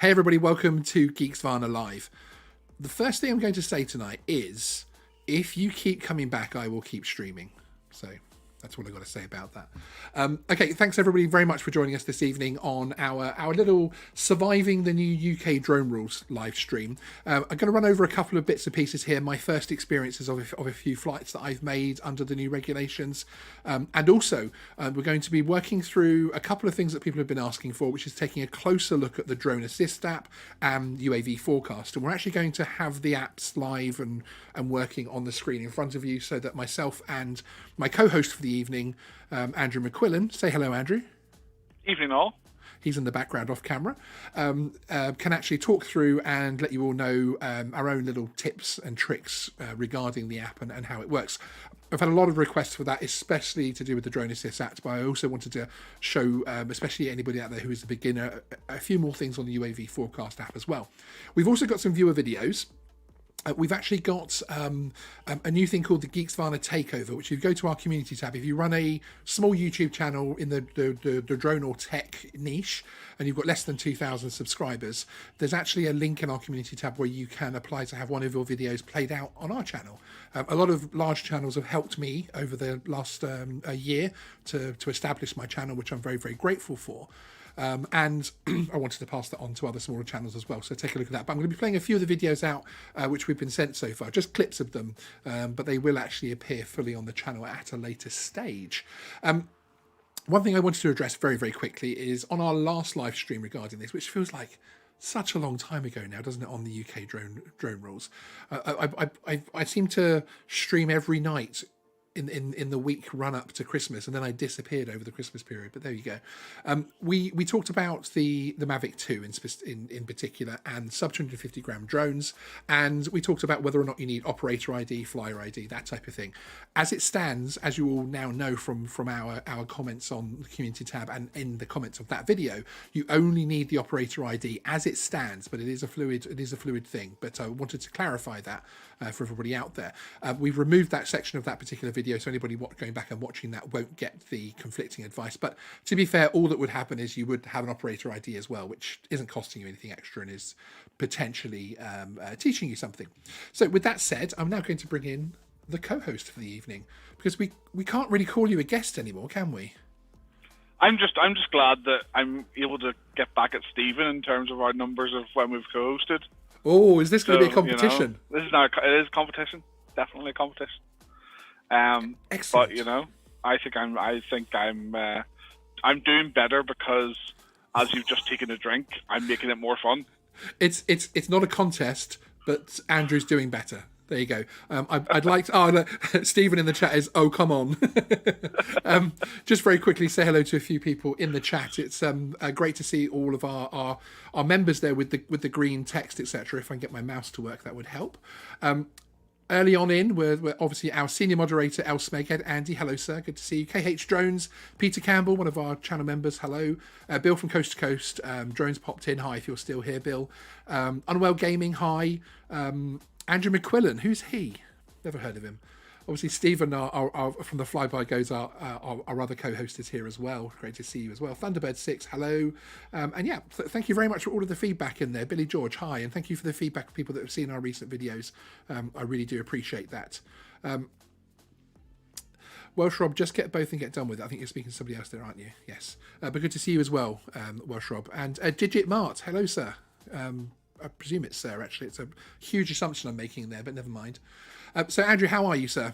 Hey everybody, welcome to Geeksvana Live. The first thing I'm going to say tonight is, if you keep coming back, I will keep streaming. So that's what I've got to say about that. Okay, thanks everybody very much for joining us this evening on our little Surviving the New UK Drone Rules live stream. I'm going to run over a couple of bits and pieces here, my first experiences of a few flights that I've made under the new regulations. And also, we're going to be working through a couple of things that people have been asking for, which is taking a closer look at the Drone Assist app and UAV Forecast. And we're actually going to have the apps live and working on the screen in front of you so that myself and my co-host for the evening, Andrew McQuillan, say hello, Andrew. Evening all. He's in the background off camera, can actually talk through and let you all know our own little tips and tricks regarding the app and how it works. I've had a lot of requests for that, especially to do with the Drone Assist app, but I also wanted to show, especially anybody out there who is a beginner, a few more things on the UAV Forecast app as well. We've also got some viewer videos. We've actually got a new thing called the Geeksvana Takeover, which if you go to our community tab, if you run a small YouTube channel in the drone or tech niche, and you've got less than 2,000 subscribers, there's actually a link in our community tab where you can apply to have one of your videos played out on our channel. A lot of large channels have helped me over the last a year to establish my channel, which I'm very, very grateful for. And I wanted to pass that on to other smaller channels as well, so take a look at that. But I'm going to be playing a few of the videos out which we've been sent so far, just clips of them, but they will actually appear fully on the channel at a later stage. One thing I wanted to address very, very quickly is on our last live stream regarding this, which feels like such a long time ago now, doesn't it, on the UK drone rules. I seem to stream every night in the week run up to Christmas, and then I disappeared over the Christmas period, but there you go. We talked about the Mavic 2 in particular, and sub 250 gram drones, and we talked about whether or not you need operator ID, flyer ID, that type of thing. As it stands, as you all now know from our comments on the community tab and in the comments of that video, you only need the operator ID as it stands, but it is a fluid thing. But I wanted to clarify that for everybody out there. We've removed that section of that particular video, so anybody going back and watching that won't get the conflicting advice. But to be fair, all that would happen is you would have an operator ID as well, which isn't costing you anything extra and is potentially teaching you something. So with that said, I'm now going to bring in the co-host for the evening, because we can't really call you a guest anymore, can we? I'm just glad that I'm able to get back at Stephen in terms of our numbers of when we've co-hosted. Oh, is this going to be a competition? This is it is competition, definitely a competition. Excellent. But I think I'm doing better because as you've just taken a drink, I'm making it more fun. It's not a contest, but Andrew's doing better. There you go. I'd like to... Stephen in the chat is, oh, come on. Just very quickly say hello to a few people in the chat. It's great to see all of our members there with the green text, etc. If I can get my mouse to work, that would help. Early on in, we're obviously our senior moderator, El Smeghead. Andy, hello, sir. Good to see you. KH Drones, Peter Campbell, one of our channel members, hello. Bill from Coast to Coast. Drones popped in. Hi, if you're still here, Bill. Unwell Gaming, hi. Andrew McQuillan, who's he? Never heard of him. Obviously, Stephen are from the Flyby Goes, our other co-host is here as well. Great to see you as well. Thunderbird6, hello. And yeah, thank you very much for all of the feedback in there. Billy George, hi. And thank you for the feedback of people that have seen our recent videos. I really do appreciate that. Welsh Rob, just get both and get done with it. I think you're speaking to somebody else there, aren't you? Yes. But good to see you as well, Welsh Rob. And Digit Mart, hello, sir. I presume it's sir, actually. It's a huge assumption I'm making there, but never mind. So, Andrew, how are you, sir?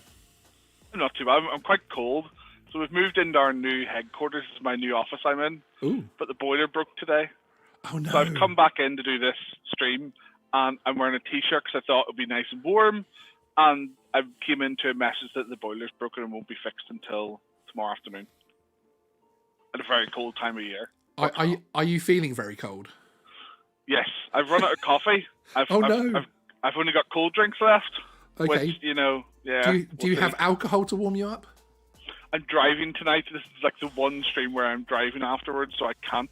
I'm not too bad. I'm quite cold. So we've moved into our new headquarters. This is my new office I'm in. Ooh. But the boiler broke today. Oh, no. So I've come back in to do this stream, and I'm wearing a T-shirt because I thought it would be nice and warm. And I came into a message that the boiler's broken and won't be fixed until tomorrow afternoon. At a very cold time of year. Are you feeling very cold? Yes, I've run out of coffee. I've only got cold drinks left. Okay. Which, yeah. Do you have alcohol to warm you up? I'm driving tonight. This is like the one stream where I'm driving afterwards, so I can't.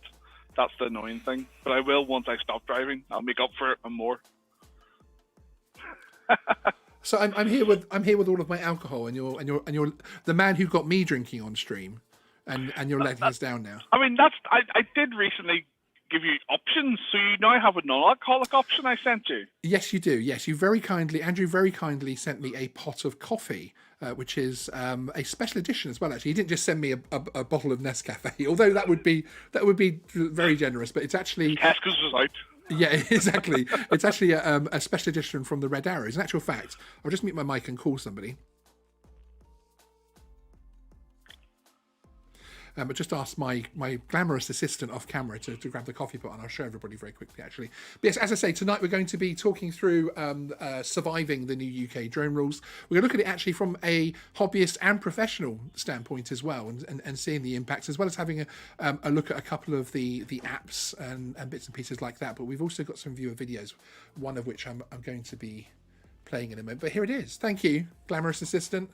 That's the annoying thing. But I will once I stop driving. I'll make up for it and more. So I'm here with all of my alcohol, and you're the man who got me drinking on stream, and you're letting us down now. I mean, I did recently give you options. So you now have a non-alcoholic option I sent you. Yes, you do. Yes, you very kindly, Andrew very kindly sent me a pot of coffee, which is a special edition as well. Actually, he didn't just send me a bottle of Nescafe, although that would be very generous. But it's actually Tesco's was out. Yeah, exactly. It's actually a special edition from the Red Arrows. In actual fact, I'll just mute my mic and call somebody. But just ask my glamorous assistant off camera to grab the coffee pot, and I'll show everybody very quickly, actually. But yes, as I say, tonight we're going to be talking through surviving the new UK drone rules. We're going to look at it actually from a hobbyist and professional standpoint as well, and seeing the impacts, as well as having a look at a couple of the apps and bits and pieces like that. But we've also got some viewer videos, one of which I'm going to be playing in a moment. But here it is. Thank you, glamorous assistant.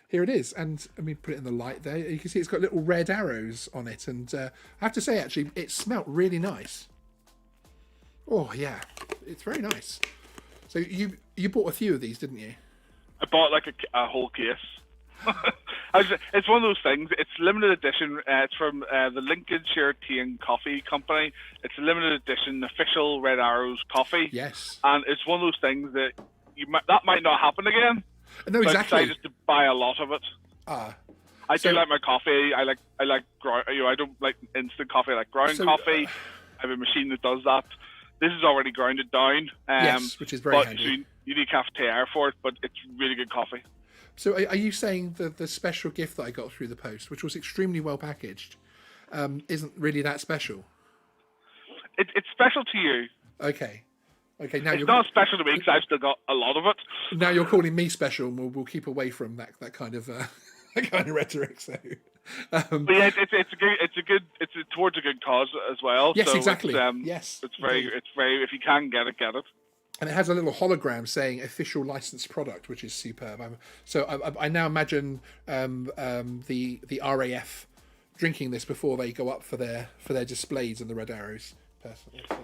Here it is, and let me put it in the light there. You can see it's got little red arrows on it, and I have to say, actually, it smelt really nice. Oh yeah, it's very nice. So you bought a few of these, didn't you? I bought like a whole case. It's one of those things. It's limited edition. It's from the Lincolnshire Tea and Coffee Company. It's a limited edition official Red Arrows coffee. Yes. And it's one of those things that that might not happen again. No, exactly. I decided to buy a lot of it. I do like my coffee. I like I don't like instant coffee. I like ground coffee. I have a machine that does that. This is already grounded down. Yes, which is very handy. So you need cafetiere for it, but it's really good coffee. So are you saying that the special gift that I got through the post, which was extremely well packaged, isn't really that special? It's special to you. Okay. Now it's not special to me because I've still got a lot of it. Now you're calling me special, and we'll keep away from that kind of that kind of rhetoric. So, but yeah, it's towards a good cause as well. Yes, so exactly. It's very if you can get it, get it. And it has a little hologram saying "official licensed product," which is superb. I now imagine the RAF drinking this before they go up for their displays in the Red Arrows. Personally. So.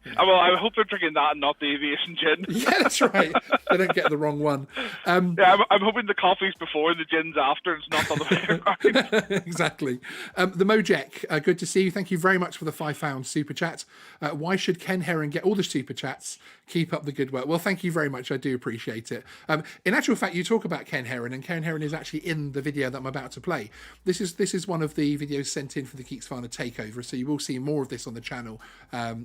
Yeah. Well, I hope they're drinking that and not the aviation gin. Yeah, that's right. They don't get the wrong one. I'm hoping the coffee's before and the gin's after. It's not on the way around. Exactly. The Mojek, good to see you. Thank you very much for the £5 super chat. Why should Ken Heron get all the super chats? Keep up the good work. Well, thank you very much. I do appreciate it. In actual fact, you talk about Ken Heron, and Ken Heron is actually in the video that I'm about to play. This is one of the videos sent in for the Geeksvana takeover, so you will see more of this on the channel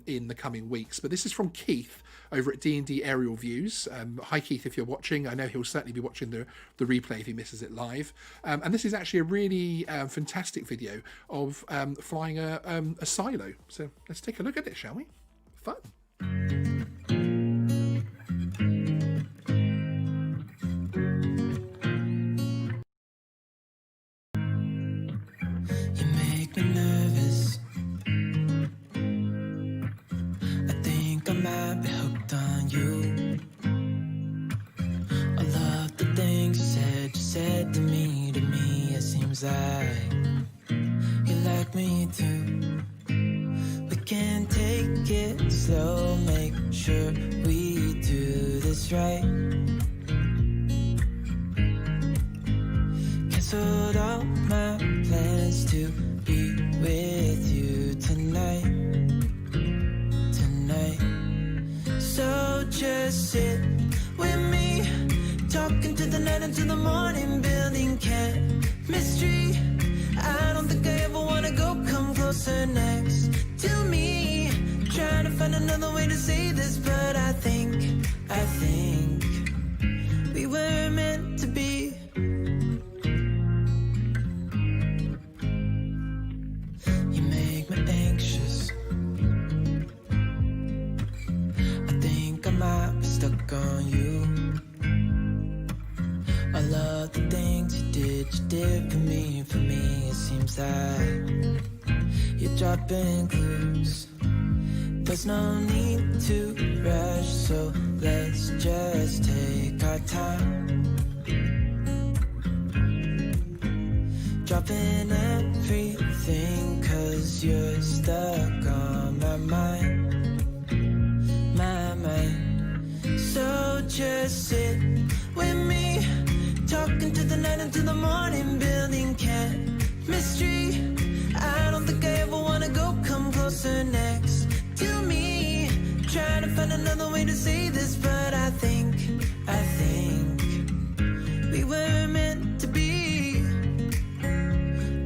in the coming weeks. But this is from Keith over at D&D Aerial Views. Hi Keith, if you're watching. I know he'll certainly be watching the replay if he misses it live. And this is actually a really fantastic video of flying a silo. So let's take a look at it, shall we? Fun. You make me nervous. I might be hooked on you. All of the things you said to me, it seems like you like me too. We can take it slow, make sure we do this right. Canceled all my plans to be with you tonight. So just sit with me, talking to the night until the morning, building chemistry. I don't think I ever wanna go, come closer next to me. Trying to find another way to say this, but I think we were meant to be. You make me anxious. I might be stuck on you. I love the things you did for me. It seems like you're dropping clues. There's no need to rush, so let's just take our time. Dropping everything, 'cause you're stuck on my mind. So just sit with me, talking to the night until the morning, building chemistry. I don't think say this, but I think we were meant to be.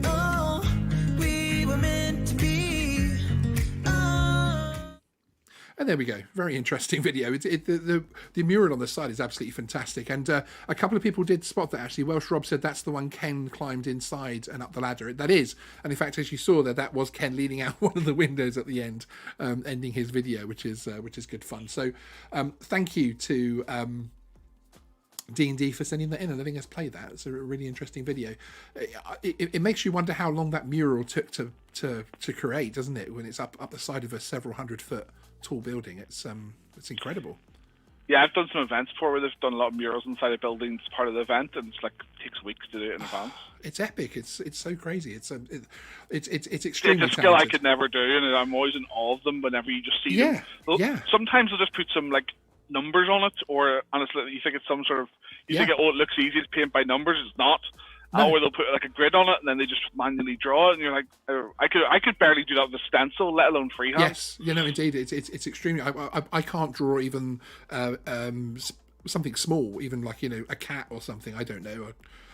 Oh, we were meant to be. Oh. And there we go. Very interesting video. The mural on the side is absolutely fantastic. And a couple of people did spot that, actually. Welsh Rob said that's the one Ken climbed inside and up the ladder. That is. And in fact, as you saw there, that was Ken leaning out one of the windows at the end, ending his video, which is good fun. So thank you to D&D for sending that in and letting us play that. It's a really interesting video. It makes you wonder how long that mural took to create, doesn't it? When it's up the side of a several 100-foot tall building. It's incredible. Yeah, I've done some events before where they've done a lot of murals inside of buildings as part of the event, and it takes weeks to do it in advance. It's epic. It's so crazy. It's extremely It's a skill talented. I could never do, and I'm always in awe of them whenever you just see them. Yeah. Sometimes they'll just put some numbers on it, or honestly, you think it's some sort of think it looks easy to paint by numbers. It's not. No. Or they'll put a grid on it and then they just manually draw it, and you're like, I could barely do that with a stencil, let alone freehand. Yes, indeed, it's extremely. I can't draw even something small, even like a cat or something. I don't know.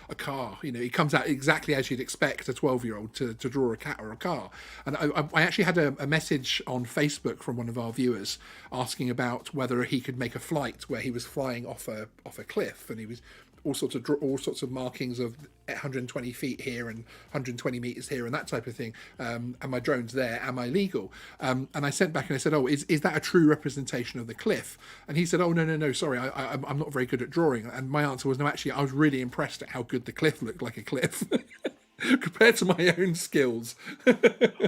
A car, it comes out exactly as you'd expect a 12-year-old to draw a cat or a car. And I actually had a message on Facebook from one of our viewers asking about whether he could make a flight where he was flying off a cliff, and he was all sorts of markings of 120 feet here and 120 meters here and that type of thing. And my drone's there. Am I legal? And I sent back and I said, "Oh, is that a true representation of the cliff?" And he said, "Oh, no, sorry, I'm not very good at drawing." And my answer was, "No, actually, I was really impressed at how good the cliff looked like a cliff." Compared to my own skills.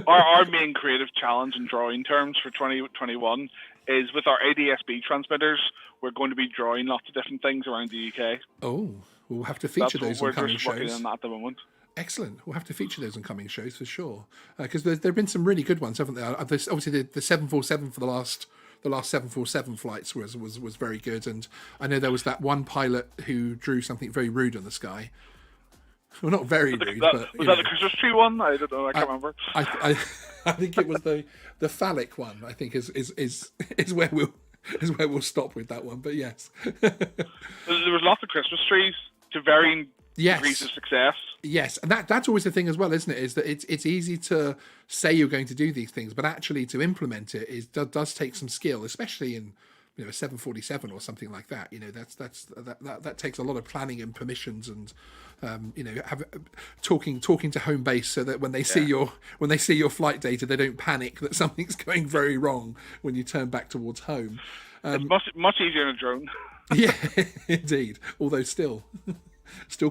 Our main creative challenge in drawing terms for 2021 is with our ADSB transmitters. We're going to be drawing lots of different things around the UK. Oh, we'll have to feature those on coming We're just working shows. on that at the moment. Excellent. We'll have to feature those on coming shows for sure. Because there have been some really good ones, haven't there? Obviously, the 747 for the last 747 flights was very good. And I know there was that one pilot who drew something very rude in the sky. Well, not very rude, but... Was that the Christmas tree one? I don't know. I can't remember. I think it was the phallic one, I think, is where we'll stop with that one. But yes. There was lots of Christmas trees to varying degrees of success. Yes, and that's always the thing as well, isn't it? Is that it's easy to say you're going to do these things, but actually to implement it does take some skill, especially in a 747 or something like that. That takes a lot of planning and permissions and talking to home base so that when they see your flight data, they don't panic that something's going very wrong when you turn back towards home. It's much easier in a drone. Yeah, indeed. Although still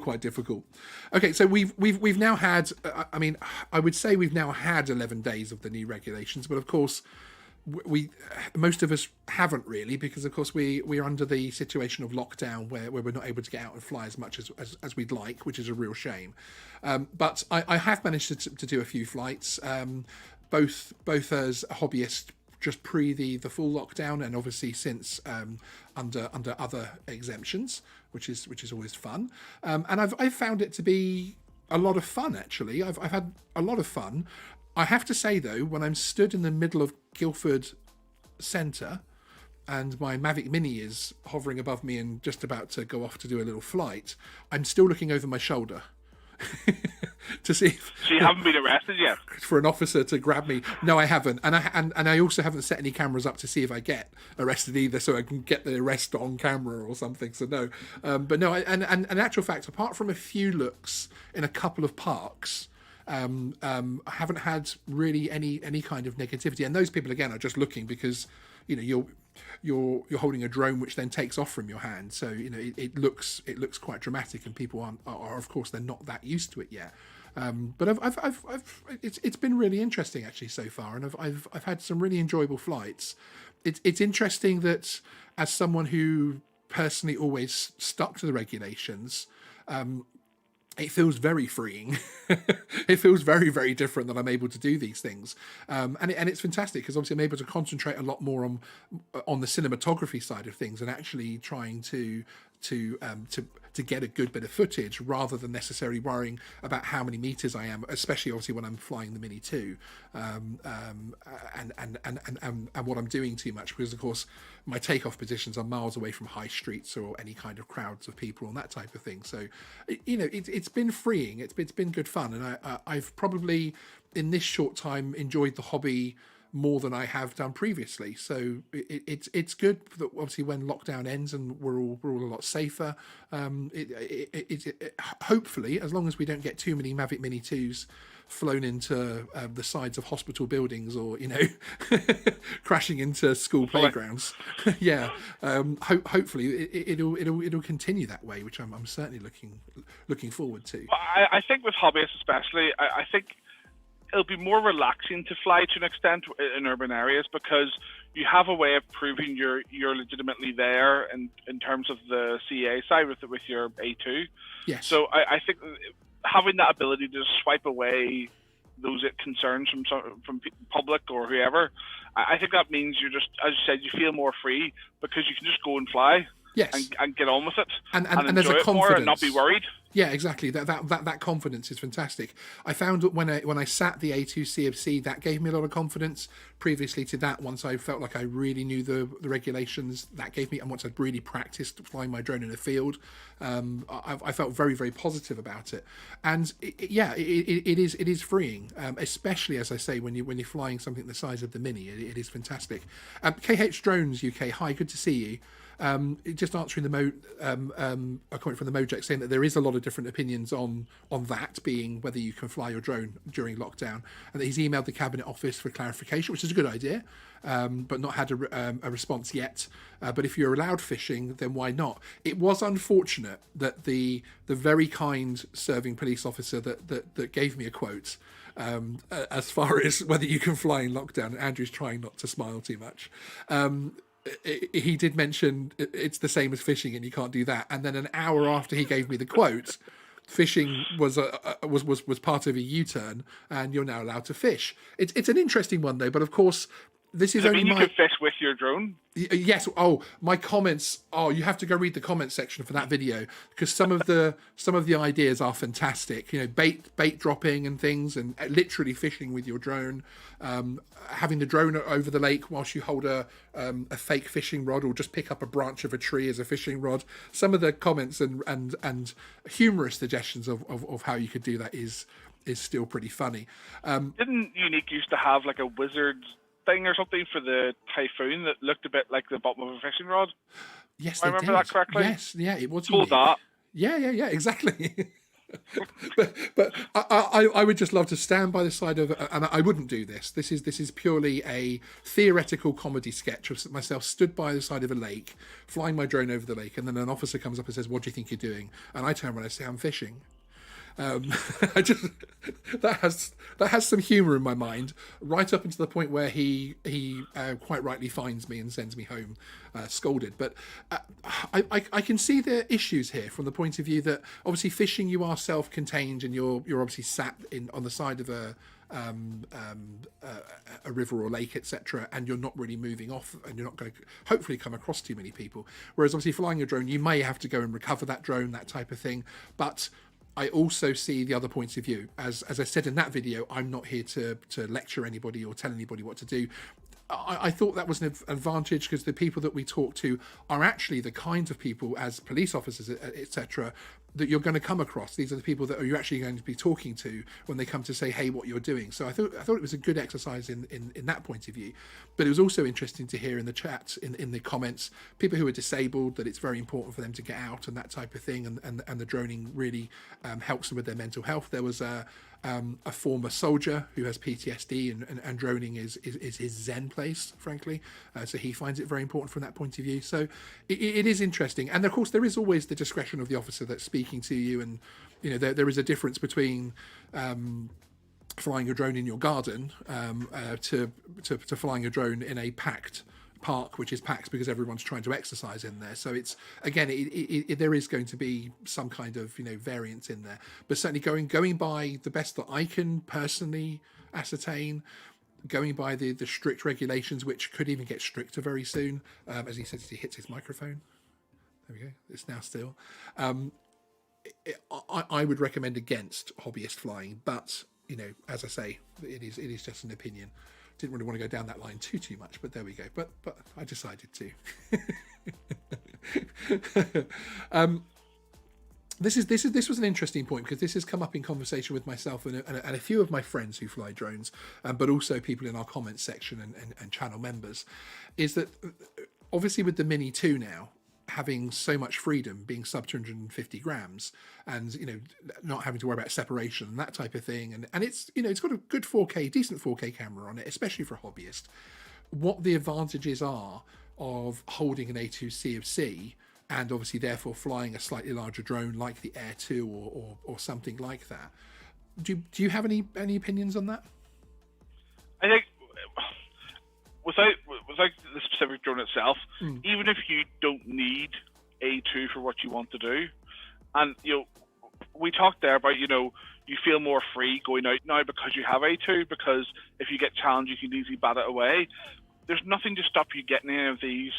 quite difficult. Okay, so we've now had. I would say we've now had 11 days of the new regulations, but of course, most of us haven't really, because of course we're under the situation of lockdown where we're not able to get out and fly as much as we'd like, which is a real shame. But I have managed to do a few flights, both as a hobbyist just pre the full lockdown, and obviously since under other exemptions, which is always fun. And I've found it to be a lot of fun, actually. I've had a lot of fun. I have to say, though, when I'm stood in the middle of Guildford Centre and my Mavic Mini is hovering above me and just about to go off to do a little flight, I'm still looking over my shoulder to see if... So you haven't been arrested yet? For an officer to grab me. No, I haven't. And I also haven't set any cameras up to see if I get arrested either, so I can get the arrest on camera or something. So no. But no, and in actual fact, apart from a few looks in a couple of parks... I haven't had really any kind of negativity, and those people again are just looking because you're holding a drone which then takes off from your hand, so it looks quite dramatic, and people are of course they're not that used to it yet. But it's been really interesting actually so far, and I've had some really enjoyable flights. It's interesting that as someone who personally always stuck to the regulations. It feels very freeing. It feels very, very different that I'm able to do these things. And it's fantastic because obviously I'm able to concentrate a lot more on the cinematography side of things and actually trying to to get a good bit of footage rather than necessarily worrying about how many meters I am, especially obviously when I'm flying the Mini 2, and what I'm doing too much, because of course my takeoff positions are miles away from high streets or any kind of crowds of people and that type of thing. So it's been freeing, it's been good fun, and I've probably in this short time enjoyed the hobby more than I have done previously. So it's good that obviously when lockdown ends and we're all a lot safer, hopefully, as long as we don't get too many Mavic Mini 2s flown into the sides of hospital buildings or crashing into school playgrounds. Yeah, hopefully it'll continue that way, which I'm certainly looking forward to. I think with hobbyists especially, I think it'll be more relaxing to fly to an extent in urban areas, because you have a way of proving you're legitimately there in terms of the CA side with your A2. Yes. So I think having that ability to swipe away those concerns from public or whoever, I think that means you're just, as you said, you feel more free because you can just go and fly. Yes. And get on with it and enjoy it more and not be worried. Yeah, exactly. That confidence is fantastic. I found that when I sat the A2 CofC, that gave me a lot of confidence. Previously to that, once I felt like I really knew the regulations, that gave me, and once I'd really practiced flying my drone in a field, I felt very, very positive about it. And it is freeing, especially, as I say, when you're flying something the size of the Mini. It is fantastic. KH Drones UK, hi, good to see you. Just answering a comment from the Mojek saying that there is a lot of different opinions on that, being whether you can fly your drone during lockdown, and that he's emailed the Cabinet Office for clarification, which is a good idea, but not had a response yet. But if you're allowed fishing, then why not? It was unfortunate that the very kind serving police officer that gave me a quote as far as whether you can fly in lockdown, and Andrew's trying not to smile too much. He did mention it's the same as fishing and you can't do that. And then an hour after he gave me the quote, fishing was part of a U-turn and you're now allowed to fish. It's an interesting one though, but of course this is only you could fish with your drone? Yes. Oh, my comments. Oh, you have to go read the comment section for that video, because some of the ideas are fantastic. Bait dropping and things, and literally fishing with your drone. Having the drone over the lake whilst you hold a fake fishing rod, or just pick up a branch of a tree as a fishing rod. Some of the comments and humorous suggestions of how you could do that is still pretty funny. Didn't Unique used to have like a wizard thing or something for the Typhoon that looked a bit like the bottom of a fishing rod? Yes, I remember that correctly. Yes, yeah, it was. Pulled that. Yeah, exactly. but I would just love to stand by the side of, and I wouldn't do this. This is purely a theoretical comedy sketch of myself stood by the side of a lake, flying my drone over the lake, and then an officer comes up and says, "What do you think you're doing?" And I turn around and I say, "I'm fishing." That has some humour in my mind, right up until the point where he quite rightly fines me and sends me home scolded. But I can see the issues here from the point of view that obviously fishing, you are self-contained and you're obviously sat on the side of a river or lake, etc., and you're not really moving off, and you're not going to hopefully come across too many people. Whereas obviously flying a drone, you may have to go and recover that drone, that type of thing. But I also see the other points of view. As I said in that video, I'm not here to lecture anybody or tell anybody what to do. I thought that was an advantage, because the people that we talk to are actually the kinds of people, as police officers, etc., that you're going to come across. These are the people that you're actually going to be talking to when they come to say, "Hey, what you're doing." So I thought it was a good exercise in that point of view. But it was also interesting to hear in the chat, in the comments, people who are disabled, that it's very important for them to get out and that type of thing, and the droning really helps them with their mental health. There was a former soldier who has PTSD, and droning is his zen place, frankly. So he finds it very important from that point of view. So it is interesting. And of course, there is always the discretion of the officer that's speaking to you. And, there is a difference between flying a drone in your garden to flying a drone in a packed park, which is packed because everyone's trying to exercise in there. So it's, again, there is going to be some kind of variance in there, but certainly going by the best that I can personally ascertain, going by the strict regulations, which could even get stricter very soon, as he says, he hits his microphone. There we go. It's now still. I would recommend against hobbyist flying, but as I say, it is just an opinion. Didn't really want to go down that line too much, but there we go. But I decided to. This was an interesting point, because this has come up in conversation with myself and a few of my friends who fly drones, but also people in our comments section and channel members, is that obviously with the Mini 2 now, having so much freedom, being sub 250 grams, and not having to worry about separation and that type of thing, and it's it's got a good 4K, decent 4K camera on it, especially for a hobbyist. What the advantages are of holding an A2 CofC, and obviously therefore flying a slightly larger drone like the Air 2 or something like that. Do you have any opinions on that? I think without the specific drone itself, even if you don't need A2 for what you want to do, and we talked there about you feel more free going out now because you have A2, because if you get challenged, you can easily bat it away. There's nothing to stop you getting any of these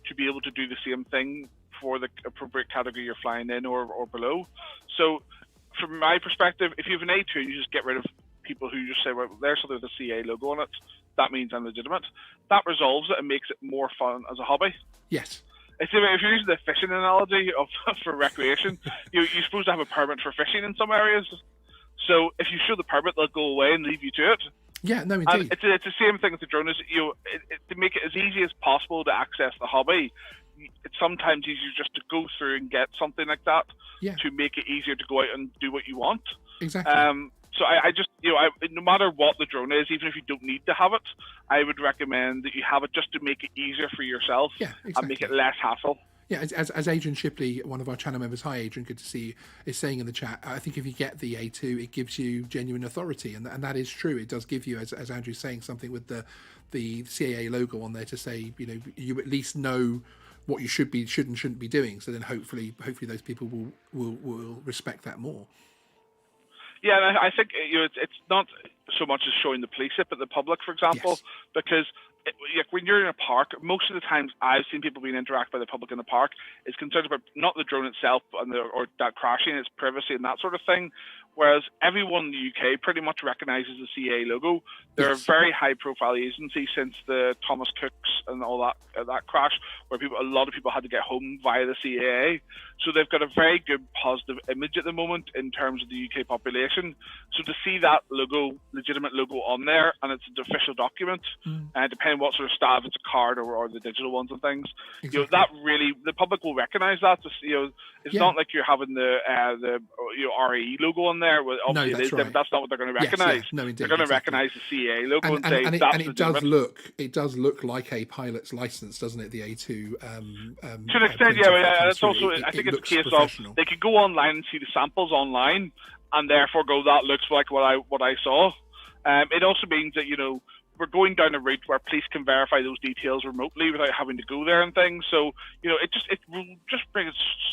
to be able to do the same thing for the appropriate category you're flying in or below. So from my perspective, if you have an A2, you just get rid of people who just say, well, there's something with a CA logo on it, that means I'm legitimate. That resolves it and makes it more fun as a hobby. Yes. If you're using the fishing analogy for recreation, you're supposed to have a permit for fishing in some areas. So if you show the permit, they'll go away and leave you to it. Yeah, no, indeed. And it's the same thing with the drone. To make it as easy as possible to access the hobby, it's sometimes easier just to go through and get something like that to make it easier to go out and do what you want. Exactly. So I just, no matter what the drone is, even if you don't need to have it, I would recommend that you have it just to make it easier for yourself and make it less hassle. Yeah, as Adrian Shipley, one of our channel members, hi Adrian, good to see you, is saying in the chat, I think if you get the A2, it gives you genuine authority, and that is true. It does give you, as Andrew's saying, something with the CAA logo on there to say, you at least know what you should and shouldn't be doing. So then hopefully those people will respect that more. Yeah, and I think it's not so much as showing the police it, but the public, for example, because when you're in a park, most of the times I've seen people being interacted by the public in the park is concerned about not the drone itself or that crashing, its privacy and that sort of thing. Whereas everyone in the UK pretty much recognises the CA logo. They're a very high-profile agency since the Thomas Cooks and all that crash, where a lot of people had to get home via the CAA. So they've got a very good positive image at the moment in terms of the UK population. So to see that logo, legitimate logo on there, and it's an official document, depending what sort of style, if it's a card or the digital ones and things, that really the public will recognise that. It's not like you're having the RE logo on there. Well, obviously it is, but that's not what they're going to recognise. Yes, no, indeed, they're going to recognise the CA logo and say that's and it does look like a pilot's license, doesn't it? The A2. To an extent, and it's also I think it's a case of they could go online and see the samples online, and therefore go, that looks like what I saw. It also means that we're going down a route where police can verify those details remotely without having to go there and things. So it will just bring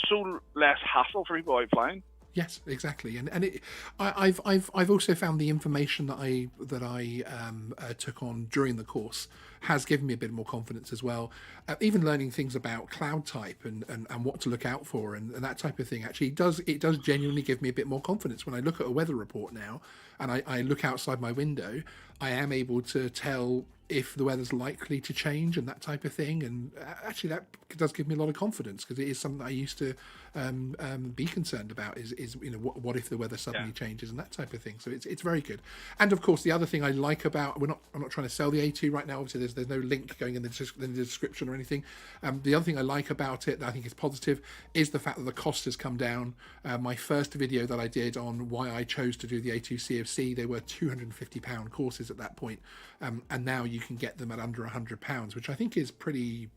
so less hassle for people out flying. Yes, exactly, and I've also found the information that I took on during the course has given me a bit more confidence as well. Even learning things about cloud type and what to look out for and that type of thing actually does genuinely give me a bit more confidence. When I look at a weather report now and I look outside my window, I am able to tell if the weather's likely to change and that type of thing, and actually that does give me a lot of confidence, because it is something I used to be concerned about is what if the weather suddenly changes and that type of thing. So it's very good. And of course the other thing I like about, I'm not trying to sell the A2 right now, obviously there's no link going in the description or anything. The other thing I like about it that I think is positive is the fact that the cost has come down. My first video that I did on why I chose to do the A2 CofC, they were £250 courses at that point, and now you can get them at under £100, which I think is pretty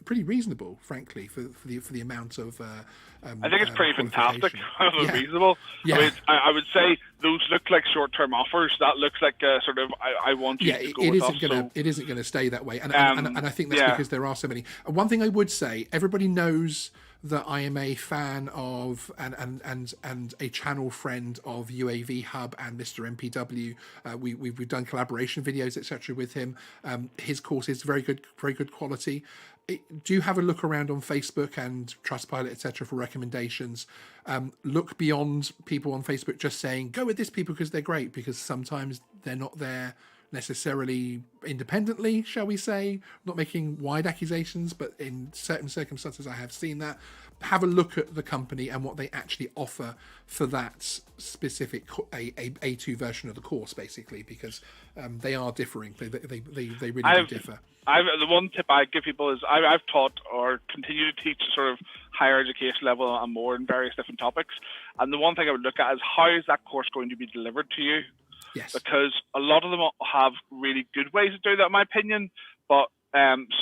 reasonable, frankly, for the amount of. I think it's pretty fantastic. Reasonable. Yeah. I mean, I would say those look like short-term offers. That looks like sort of I want you to go with us. It isn't going to stay that way, and I think that's because there are so many. One thing I would say, everybody knows that I am a fan of and a channel friend of UAV Hub and Mr. MPW. We've done collaboration videos, etc. with him. His course is very good quality. Do have a look around on Facebook and Trustpilot, etc. for recommendations. Look beyond people on Facebook just saying, go with this people because they're great, because sometimes they're not there necessarily independently, shall we say. Not making wide accusations, but in certain circumstances I have seen that. Have a look at the company and what they actually offer for that specific A2 version of the course, basically, because they are differing. They really do differ. The one tip I give people is I've taught or continue to teach sort of higher education level and more in various different topics. And the one thing I would look at is how is that course going to be delivered to you? Yes. Because a lot of them have really good ways of doing that, in my opinion, but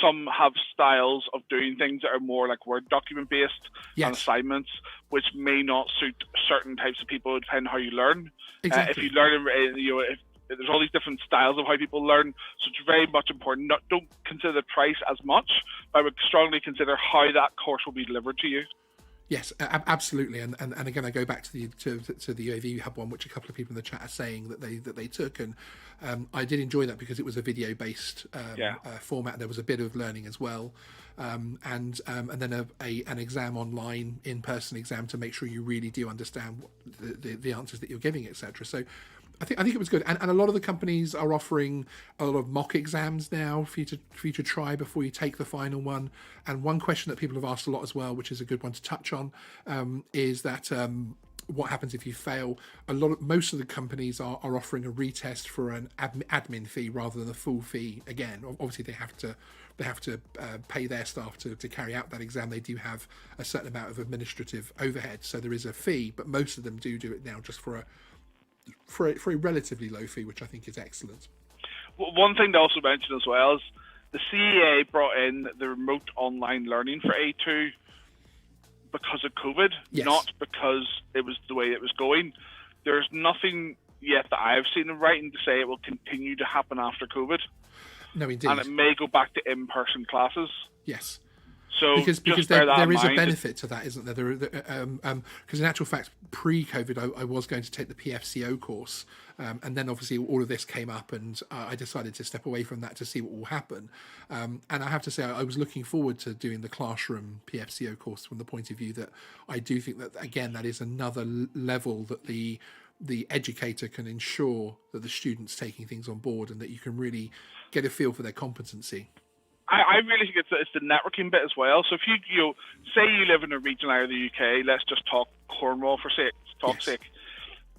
some have styles of doing things that are more like Word document based and assignments, which may not suit certain types of people, depending on how you learn. Exactly. If you learn, there's all these different styles of how people learn, so it's very much important. Don't consider the price as much, but I would strongly consider how that course will be delivered to you. Yes, absolutely, and again, I go back to the UAV Hub one, which a couple of people in the chat are saying that they took, and I did enjoy that because it was a video based format. There was a bit of learning as well, and then an exam online, in person exam to make sure you really do understand the answers that you're giving, etc. So I think it was good, and a lot of the companies are offering a lot of mock exams now for you to try before you take the final one. And one question that people have asked a lot as well, which is a good one to touch on, is that what happens if you fail? Most of the companies are offering a retest for an admin fee rather than a full fee. Again, obviously they have to pay their staff to carry out that exam. They do have a certain amount of administrative overhead, so there is a fee, but most of them do it now just for a relatively low fee, which I think is excellent. Well, one thing to also mention as well is the CEA brought in the remote online learning for A2 because of COVID, not because it was the way it was going. There's nothing yet that I've seen in writing to say it will continue to happen after COVID. No, indeed. And it may go back to in-person classes. Yes. So because there is a benefit to that, isn't there? Because in actual fact, pre-COVID, I was going to take the PFCO course, and then obviously all of this came up, and I decided to step away from that to see what will happen. And I have to say, I was looking forward to doing the classroom PFCO course from the point of view that I do think that, again, that is another level that the educator can ensure that the student's taking things on board and that you can really get a feel for their competency. I really think it's the networking bit as well. So if you say you live in a region out of the UK, let's just talk Cornwall for talk's sake.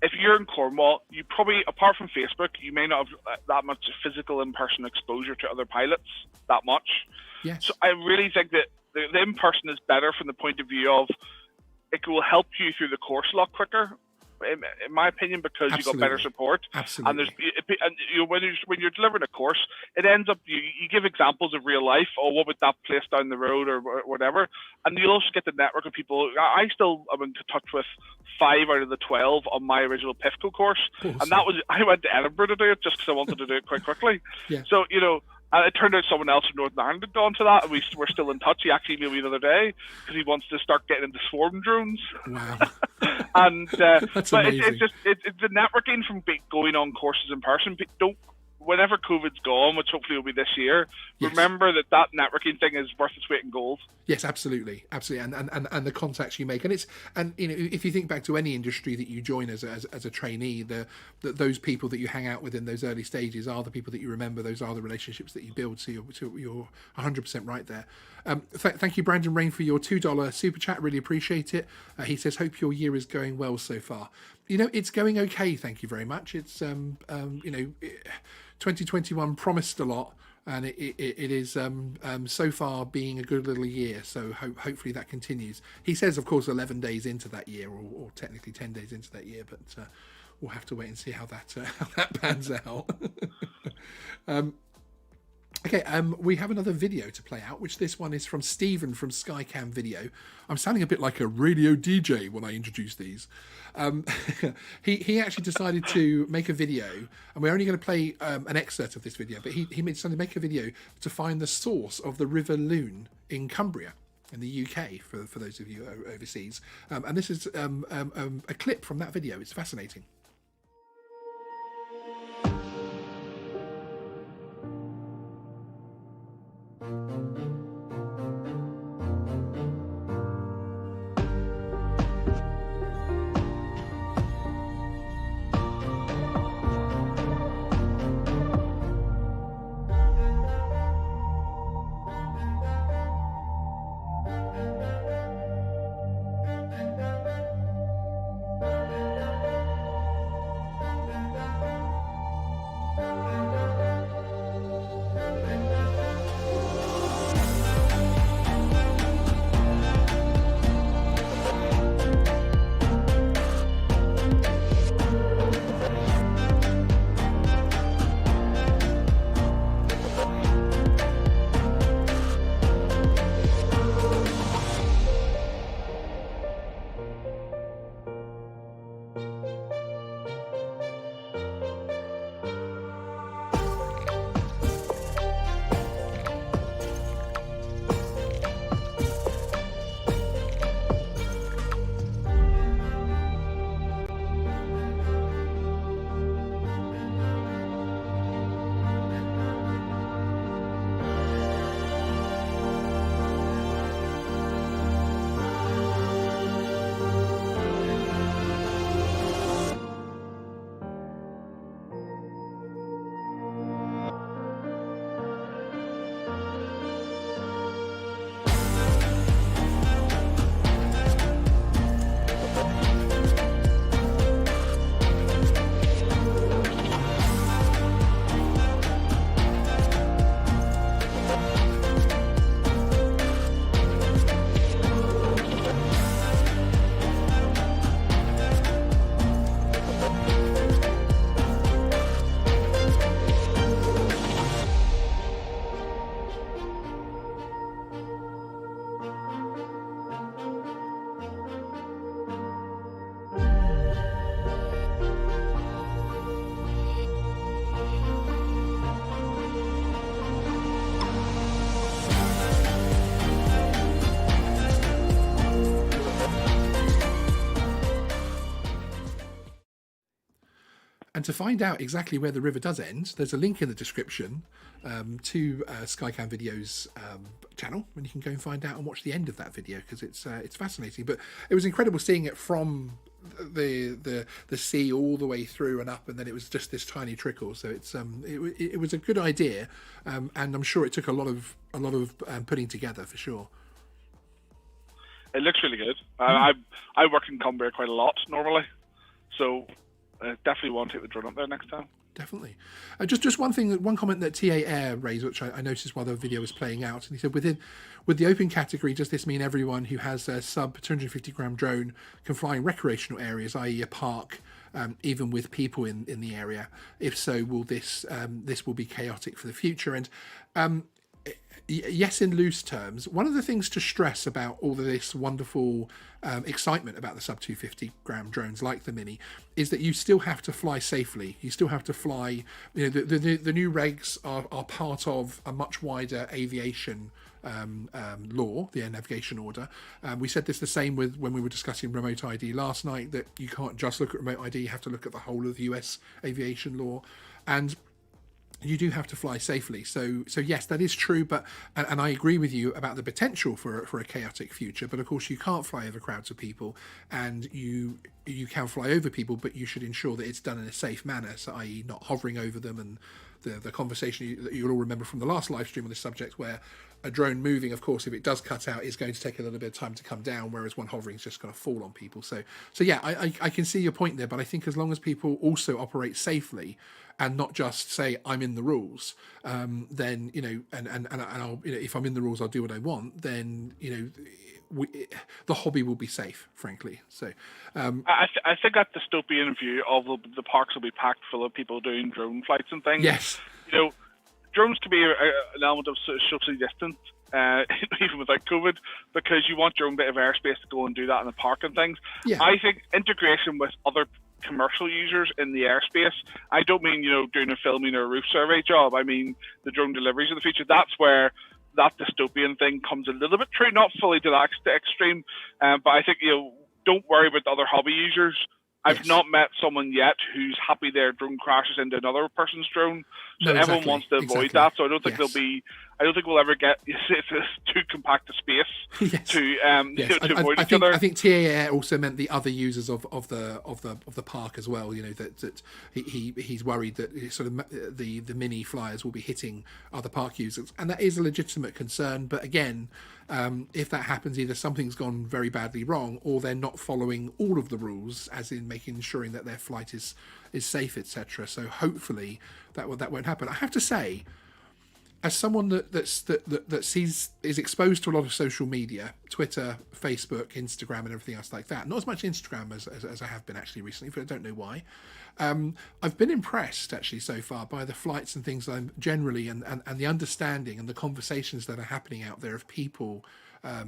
If you're in Cornwall, you probably, apart from Facebook, you may not have that much physical in-person exposure to other pilots, that much. Yes. So I really think that the in-person is better from the point of view of it will help you through the course a lot quicker, in my opinion, because you got better support. Absolutely. And when you're delivering a course, it ends up you give examples of real life, or what would that place down the road, or whatever, and you'll also get the network of people. I still am in touch with 5 out of the 12 on my original PIFCO course, awesome. And that was I went to Edinburgh to do it just because I wanted to do it quite quickly. Yeah. So it turned out someone else from Northern Ireland had gone to that, and we're still in touch. He actually emailed me the other day because he wants to start getting into swarm drones. Wow. And That's but amazing. it's the networking from going on courses in person. Whenever COVID's gone, which hopefully will be this year, remember that networking thing is worth its weight in gold. Yes, absolutely, and the contacts you make, and if you think back to any industry that you join as a trainee, those people that you hang out with in those early stages are the people that you remember. Those are the relationships that you build. So you're 100% right there. Thank you, Brandon Rain, for your $2 super chat. Really appreciate it. He says, "Hope your year is going well so far." It's going okay. Thank you very much. It's 2021 promised a lot, and it is so far being a good little year. So hopefully that continues. He says, of course, 11 days into that year, or technically 10 days into that year, but we'll have to wait and see how that pans out. Okay, we have another video to play out, which this one is from Stephen from Skycam Video. I'm sounding a bit like a radio DJ when I introduce these. He actually decided to make a video, and we're only going to play an excerpt of this video, but he decided to make a video to find the source of the River Lune in Cumbria. in the UK for those of you overseas. And this is a clip from that video. It's fascinating. And to find out exactly where the river does end, there's a link in the description to Skycam Video's channel, and you can go and find out and watch the end of that video, because it's fascinating. But it was incredible seeing it from the sea all the way through and up, and then it was just this tiny trickle. So it was a good idea, and I'm sure it took a lot of putting together for sure. It looks really good. I work in Cumbria quite a lot normally, so definitely want to take the drone up there next time. Definitely. Just one comment that TA Air raised, which I noticed while the video was playing out, and he said, with the open category, does this mean everyone who has a sub 250-gram drone can fly in recreational areas, i.e. a park, even with people in the area? If so, will this will be chaotic for the future? And yes, in loose terms, one of the things to stress about all of this wonderful excitement about the sub 250-gram drones like the Mini is that you still have to fly safely. You still have to fly. You know, the new regs are part of a much wider aviation law, the Air Navigation Order. We said this the same with when we were discussing remote ID last night, that you can't just look at remote ID, you have to look at the whole of the US aviation law. And you do have to fly safely. So yes, that is true, but and I agree with you about the potential for a chaotic future, but of course you can't fly over crowds of people, and you can fly over people, but you should ensure that it's done in a safe manner, so i.e. not hovering over them, and the conversation that you'll all remember from the last live stream on this subject, where a drone moving, of course, if it does cut out, is going to take a little bit of time to come down, whereas one hovering is just going to fall on people. So yeah, I can see your point there, but I think as long as people also operate safely and not just say I'm in the rules, then and I'll, if I'm in the rules, I'll do what I want. Then the hobby will be safe, frankly. So I think that dystopian view of the parks will be packed full of people doing drone flights and things. Yes, drones can be an element of sort of socially distant, even without COVID, because you want your own bit of airspace to go and do that in the park and things. Yeah. I think integration with other commercial users in the airspace, I don't mean doing a filming or a roof survey job, I mean the drone deliveries in the future. That's where that dystopian thing comes a little bit true, not fully to that extreme, but I think, don't worry about the other hobby users. I've not met someone yet who's happy their drone crashes into another person's drone. So everyone wants to avoid that. So I don't think I don't think we'll ever get it's too compact a space to avoid each other. I think DJI also meant the other users of the park as well. That he's worried that sort of the mini flyers will be hitting other park users, and that is a legitimate concern. But again, if that happens, either something's gone very badly wrong, or they're not following all of the rules, as in ensuring that their flight is safe, etc. So hopefully that won't happen. I have to say, as someone that is exposed to a lot of social media, Twitter, Facebook, Instagram, and everything else like that. Not as much Instagram as I have been actually recently, but I don't know why. I've been impressed actually so far by the flights and things generally, and the understanding and the conversations that are happening out there of people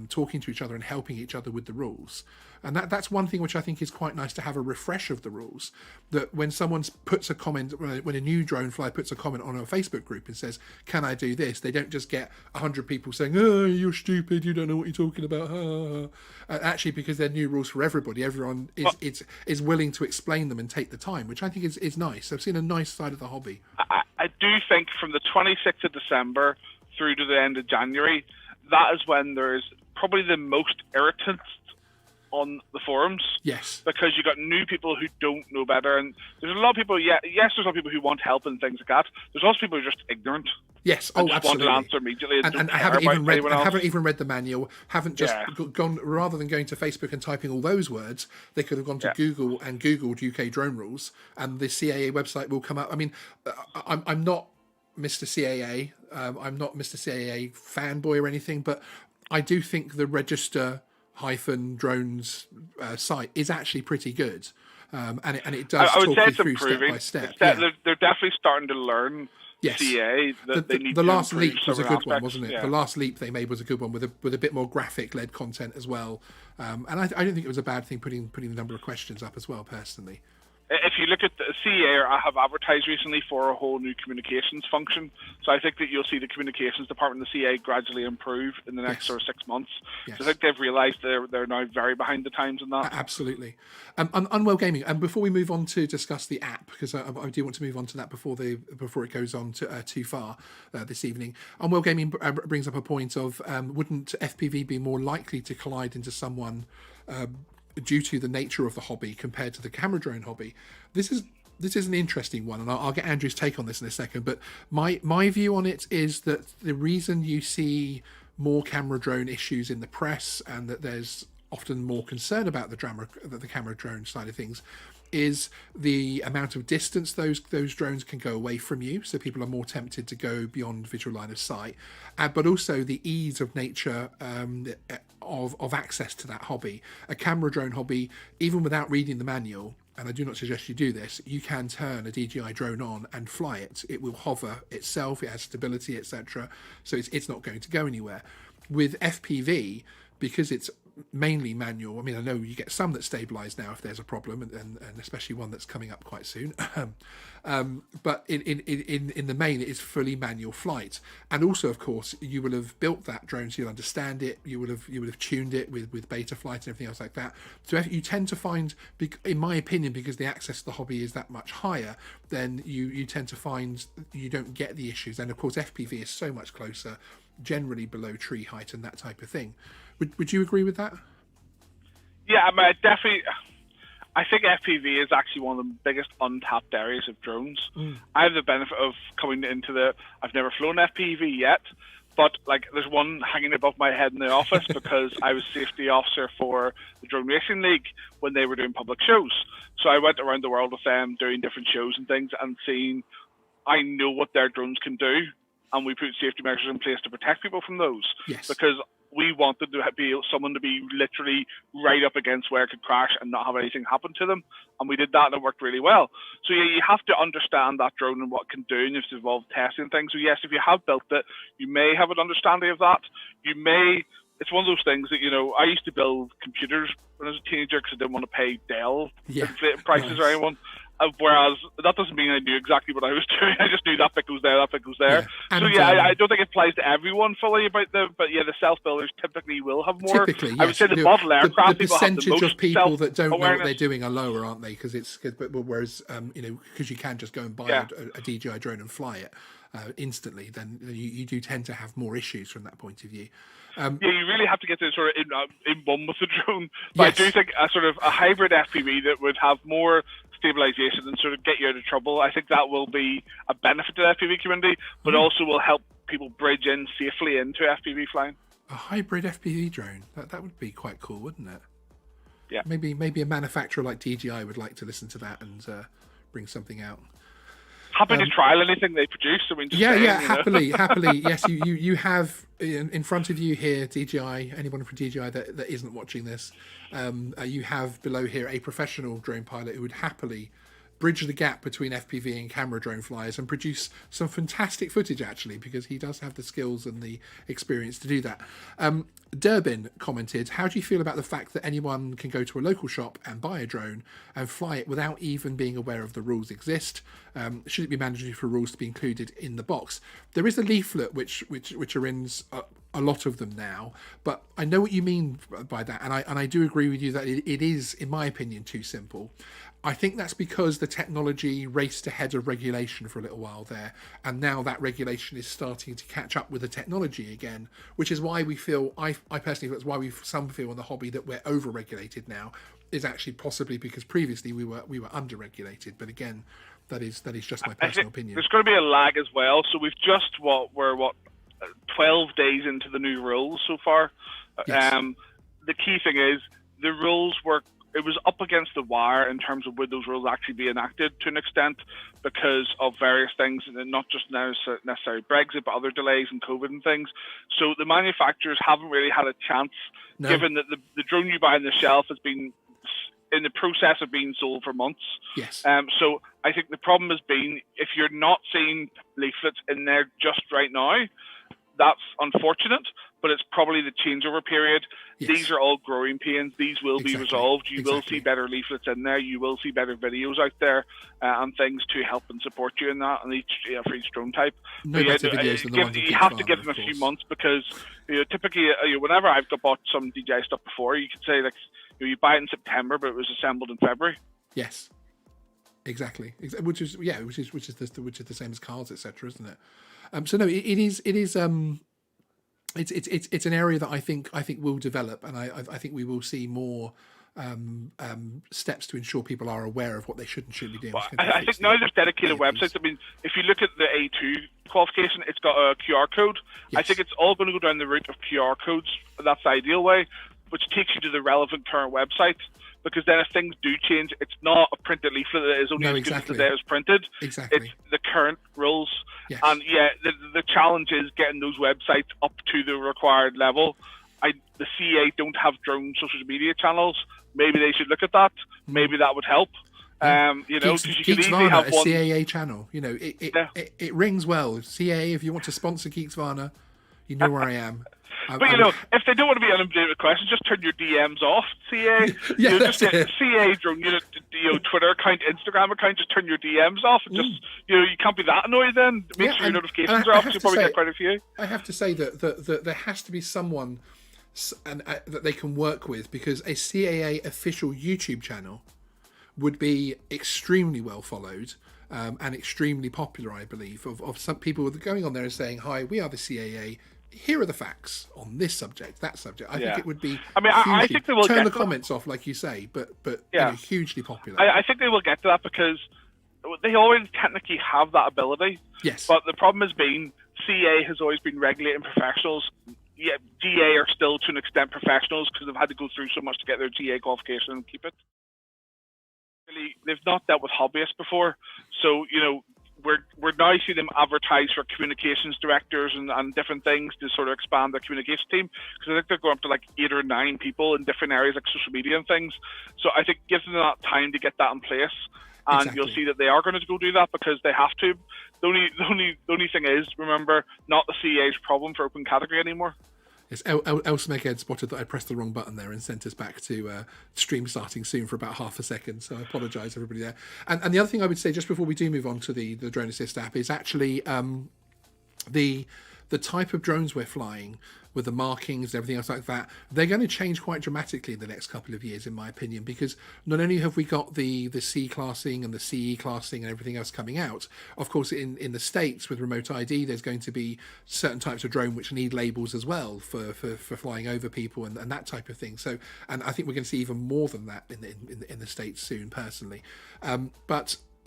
talking to each other and helping each other with the rules. And that's one thing which I think is quite nice, to have a refresh of the rules. That when someone puts a comment, when a new drone flyer puts a comment on a Facebook group and says, "Can I do this?" they don't just get 100 people saying, "Oh, you're stupid, you don't know what you're talking about." Actually, because they're new rules for everybody, everyone is willing to explain them and take the time, which I think is nice. I've seen a nice side of the hobby. I do think from the 26th of December through to the end of January, that is when there's probably the most irritants on the forums. Yes. Because you got new people who don't know better, and there's a lot of people, there's a lot of people who want help and things like that. There's also people who are just ignorant. Yes, just absolutely. Want an answer immediately and haven't even read the manual, haven't just gone, rather than going to Facebook and typing all those words, they could have gone to Google and Googled UK drone rules, and the CAA website will come up. I mean, I'm not Mr. CAA, I'm not Mr. CAA fanboy or anything, but I do think the register-drones site is actually pretty good, and it does talk you through step by step. They're definitely starting to learn. Yes. CA, the last leap was a good aspects. one, wasn't it? Yeah. The last leap they made was a good one with a bit more graphic-led content as well. And I don't think it was a bad thing putting the number of questions up as well, personally. If you look at the CA, I have advertised recently for a whole new communications function. So I think that you'll see the communications department of the CA gradually improve in the next sort of 6 months. Yes. So I think they've realised they're now very behind the times in that. Absolutely. Unwell Gaming. And before we move on to discuss the app, because I do want to move on to that before it goes on to too far this evening. Unwell Gaming brings up a point of wouldn't FPV be more likely to collide into someone due to the nature of the hobby compared to the camera drone hobby? This is an interesting one, and I'll get Andrew's take on this in a second. But my view on it is that the reason you see more camera drone issues in the press, and that there's often more concern about the camera drone side of things, is the amount of distance those drones can go away from you, so people are more tempted to go beyond visual line of sight, but also the ease of nature of access to that hobby. A camera drone hobby, even without reading the manual, and I do not suggest you do this, you can turn a DJI drone on and fly it. It will hover itself, it has stability, etc. So it's not going to go anywhere. With FPV, because it's mainly manual, I mean, I know you get some that stabilize now if there's a problem, and especially one that's coming up quite soon. But in the main, it is fully manual flight. And also, of course, you will have built that drone, so you'll understand it. You would have tuned it with beta flight and everything else like that. So you tend to find, in my opinion, because the access to the hobby is that much higher, then you tend to find you don't get the issues. And of course, FPV is so much closer, generally below tree height and that type of thing. Would you agree with that? Yeah, I mean, I think FPV is actually one of the biggest untapped areas of drones. I have the benefit of coming into I've never flown FPV yet, but like there's one hanging above my head in the office because I was safety officer for the Drone Racing League when they were doing public shows. So I went around the world with them doing different shows and things, and I know what their drones can do, and we put safety measures in place to protect people from those. Yes. Because we wanted to be someone to be literally right up against where it could crash and not have anything happen to them. And we did that, and it worked really well. So yeah, you have to understand that drone and what it can do, and you have to involve testing things. So yes, if you have built it, you may have an understanding of that. It's one of those things that, I used to build computers when I was a teenager because I didn't want to pay Dell inflated prices or anyone. Whereas that doesn't mean I knew exactly what I was doing. I just knew that bit goes there, that bit goes there. Yeah. And, so I don't think it applies to everyone fully about but the self-builders typically will have more. Typically, yes. I would say the model aircraft the people have the percentage most of people that don't know what self-awareness. they're doing are lower, aren't they? Because whereas because you can just go and buy a DJI drone and fly it instantly, then you do tend to have more issues from that point of view. You really have to get to sort of in one with the drone. But Yes. I do think a sort of a hybrid FPV that would have more stabilization and sort of get you out of trouble, I think that will be a benefit to the FPV community, but also will help people bridge in safely into FPV flying. A hybrid FPV drone, that would be quite cool, wouldn't it? Yeah. Maybe a manufacturer like DJI would like to listen to that and bring something out. Happy to trial anything they produce. I mean, happily. Yes, you have in front of you here DJI. Anyone from DJI that isn't watching this, you have below here a professional drone pilot who would happily bridge the gap between FPV and camera drone flyers and produce some fantastic footage, actually, because he does have the skills and the experience to do that. Durbin commented, how do you feel about the fact that anyone can go to a local shop and buy a drone and fly it without even being aware of the rules exist? Should it be mandatory for rules to be included in the box? There is a leaflet which are in a lot of them now, but I know what you mean by that, and I do agree with you that it is, in my opinion, too simple. I think that's because the technology raced ahead of regulation for a little while there, and now that regulation is starting to catch up with the technology again, which is why we feel, I personally feel, that's why some feel in the hobby that we're over-regulated now, is actually possibly because previously we were under-regulated. But again, that is just my personal opinion. There's going to be a lag as well. So we've just we're 12 days into the new rules so far. Yes. The key thing is the rules it was up against the wire in terms of would those rules actually be enacted to an extent because of various things, and not just necessarily Brexit, but other delays and COVID and things. So the manufacturers haven't really had a chance, given that the drone you buy on the shelf has been in the process of being sold for months. Yes. So I think the problem has been, if you're not seeing leaflets in there just right now, that's unfortunate, but it's probably the changeover period. Yes. These are all growing pains. These will be resolved. You will see better leaflets in there. You will see better videos out there and things to help and support you in that, and for each drone type. No better videos than the ones you have to give them a few months because typically, whenever I've bought some DJI stuff before, you could say you buy it in September, but it was assembled in February. Yes. Exactly. Which is the same as cars, etc., isn't it? So no, it's an area that I think will develop, and I think we will see more steps to ensure people are aware of what they should and shouldn't be doing. Well, I think now there's dedicated websites. I mean, if you look at the A2 qualification, it's got a QR code. Yes. I think it's all going to go down the route of QR codes. That's the ideal way, which takes you to the relevant current website. Because then if things do change, it's not a printed leaflet that is only as good as the day it was printed. Exactly. It's the current rules. Yes. And the challenge is getting those websites up to the required level. The CA don't have drone social media channels. Maybe they should look at that. Maybe that would help. Because you could easily have a CAA channel. It rings well. CAA, if you want to sponsor Geeksvana, you know where I am. But if they don't want to be inundated with questions, just turn your DMs off. CA, just get CA drone, Twitter account, Instagram account, just turn your DMs off. And just you can't be that annoyed then. Make sure your notifications are off. You'll probably get quite a few. I have to say that there has to be someone that they can work with, because a CAA official YouTube channel would be extremely well followed. And extremely popular, I believe, of some people going on there and saying, "Hi, we are the CAA. Here are the facts on this subject, that subject." I think it would be. I mean, I think they will turn get the to comments off, like you say, but hugely popular. I think they will get to that because they already technically have that ability. Yes. But the problem has been CA has always been regulating professionals. Yeah, GA are still to an extent professionals because they've had to go through so much to get their GA qualification and keep it. Really, they've not dealt with hobbyists before, so we're now seeing them advertise for communications directors and different things to sort of expand their communication team, because I think they're going up to like 8 or 9 people in different areas like social media and things. So I think it gives them that time to get that in place, and You'll see that they are going to go do that because they have to. The only thing is, remember, not the CA's problem for open category anymore. Yes, Elsmeg spotted that I pressed the wrong button there and sent us back to stream starting soon for about half a second. So I apologise, everybody there. And the other thing I would say, just before we do move on to the Drone Assist app, is actually the type of drones we're flying with the markings and everything else like that, they're going to change quite dramatically in the next couple of years, in my opinion, because not only have we got the C classing and the CE classing and everything else coming out, of course, in the States with remote ID, there's going to be certain types of drone which need labels as well for flying over people and that type of thing. So, and I think we're going to see even more than that in the States soon, personally.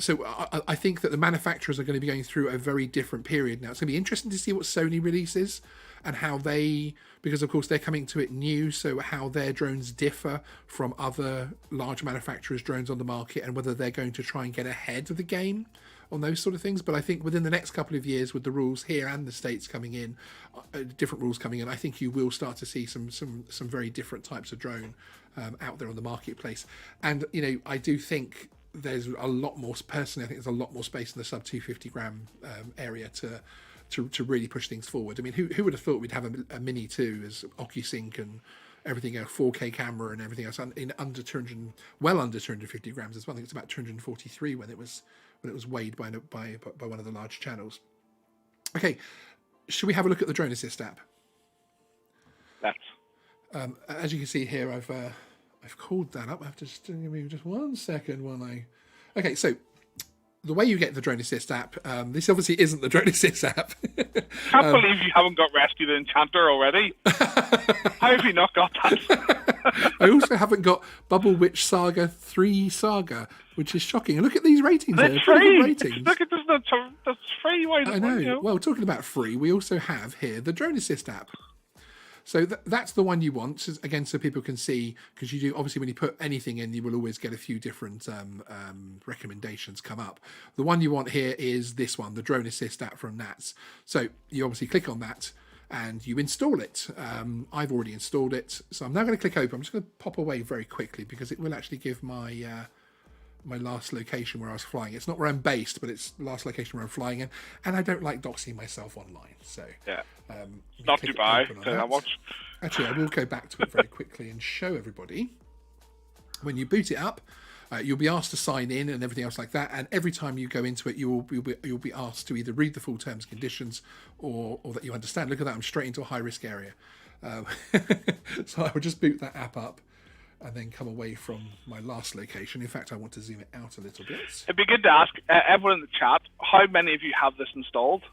So I think that the manufacturers are going to be going through a very different period now. It's going to be interesting to see what Sony releases and how they, because of course they're coming to it new, so how their drones differ from other large manufacturers' drones on the market, and whether they're going to try and get ahead of the game on those sort of things. But I think within the next couple of years, with the rules here and the States coming in, different rules coming in, I think you will start to see some very different types of drone out there on the marketplace. And I do think there's a lot more, personally, I think there's a lot more space in the sub 250 gram area to really push things forward. I mean, who would have thought we'd have a Mini 2 as OcuSync and everything, a 4K camera and everything else in under 200, well under 250 grams as well. I think it's about 243 when it was weighed by one of the large channels. Okay, should we have a look at the Drone Assist app? Let's. As you can see here, I've called that up. I have to just give me just 1 second while Okay, so the way you get the Drone Assist app, this obviously isn't the Drone Assist app. Can't believe you haven't got Rescue the Enchanter already. How have you not got that? I also haven't got Bubble Witch Saga 3 Saga, which is shocking. And look at these ratings. It's free. Look at this. That's free. Why I know. Well, talking about free, we also have here the Drone Assist app. So that's the one you want, again, so people can see, because you do, obviously, when you put anything in, you will always get a few different recommendations come up. The one you want here is this one, the Drone Assist app from NATS. So you obviously click on that and you install it. I've already installed it. So I'm now going to click open. I'm just going to pop away very quickly because it will actually give my my last location where I was flying. It's not where I'm based, but it's the last location where I'm flying in. And I don't like doxing myself online. So yeah. Not Dubai, tell you that much. Actually, I will go back to it very quickly and show everybody. When you boot it up, you'll be asked to sign in and everything else like that. And every time you go into it, you'll be asked to either read the full terms and conditions or that you understand. Look at that, I'm straight into a high-risk area. So I will just boot that app up and then come away from my last location. In fact, I want to zoom it out a little bit. It'd be good to ask everyone in the chat, how many of you have this installed?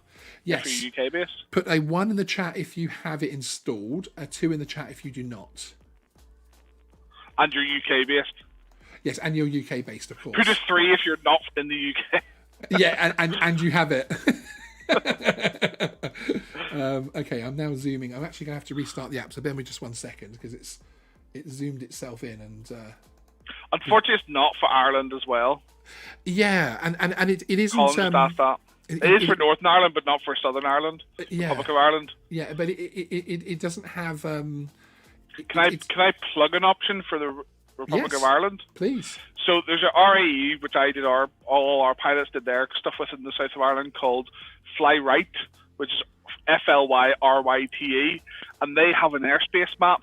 Yes. If you're UK based? Put a 1 in the chat if you have it installed, a 2 in the chat if you do not. And you're UK based? Yes, and you're UK based, of course. Put a 3 if you're not in the UK. Yeah, and you have it. Okay, I'm now zooming. I'm actually going to have to restart the app, so bear with me just 1 second because it zoomed itself in and unfortunately it's not for Ireland as well. Yeah, and it isn't that. It is for Northern Ireland but not for Southern Ireland. Yeah. Republic of Ireland. Yeah, but it doesn't have can I plug an option for the Republic of Ireland? Please. So there's a RAE which I did all our pilots did their stuff with in the south of Ireland called Fly Right, which is FLYRYTE, and they have an airspace map.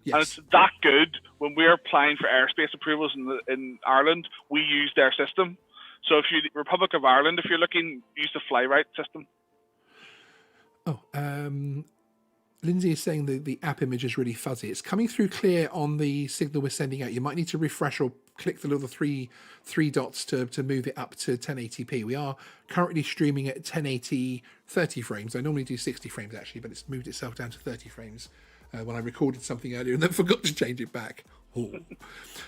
Yes. And it's that good. When we're applying for airspace approvals in Ireland, we use their system. So if you Republic of Ireland, if you're looking, use the FlyRight system. Oh, Lindsay is saying the app image is really fuzzy. It's coming through clear on the signal we're sending out. You might need to refresh or click the little three dots to move it up to 1080p. We are currently streaming at 1080 30 frames. I normally do 60 frames actually, but it's moved itself down to 30 frames. When I recorded something earlier and then forgot to change it back. Oh.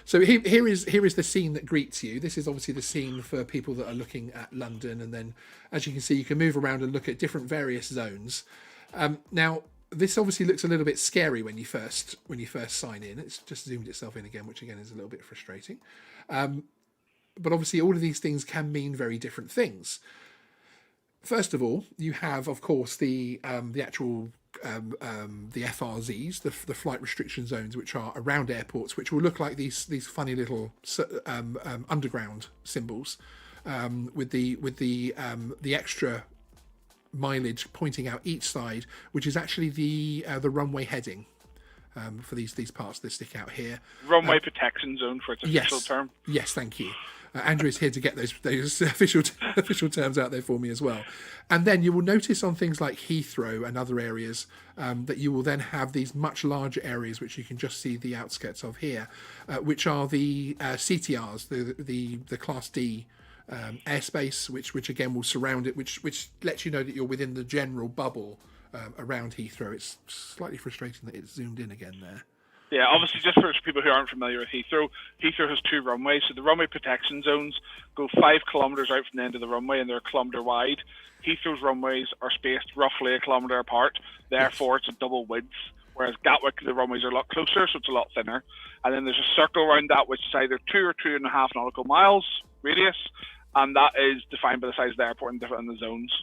So here is the scene that greets you. This is obviously the scene for people that are looking at London, and then as you can see, you can move around and look at different various zones. Now this obviously looks a little bit scary when you first sign in. It's just zoomed itself in again, which again is a little bit frustrating. But obviously all of these things can mean very different things. First of all, you have, of course, the actual the FRZs, the flight restriction zones, which are around airports, which will look like these funny little underground symbols with the extra mileage pointing out each side, which is actually the runway heading for these parts that stick out here. Runway protection zone for its official term. Yes, thank you. Andrew is here to get those official terms out there for me as well. And then you will notice on things like Heathrow and other areas that you will then have these much larger areas, which you can just see the outskirts of here, which are the CTRs, the Class D airspace, which again will surround it, which lets you know that you're within the general bubble around Heathrow. It's slightly frustrating that it's zoomed in again there. Yeah, obviously, just for people who aren't familiar with Heathrow, Heathrow has 2 runways. So the runway protection zones go 5 kilometres out from the end of the runway, and they're a kilometre wide. Heathrow's runways are spaced roughly a kilometre apart. Therefore, it's a double width. Whereas Gatwick, the runways are a lot closer, so it's a lot thinner. And then there's a circle around that, which is either 2 or 2.5 nautical miles radius, and that is defined by the size of the airport and different in the zones.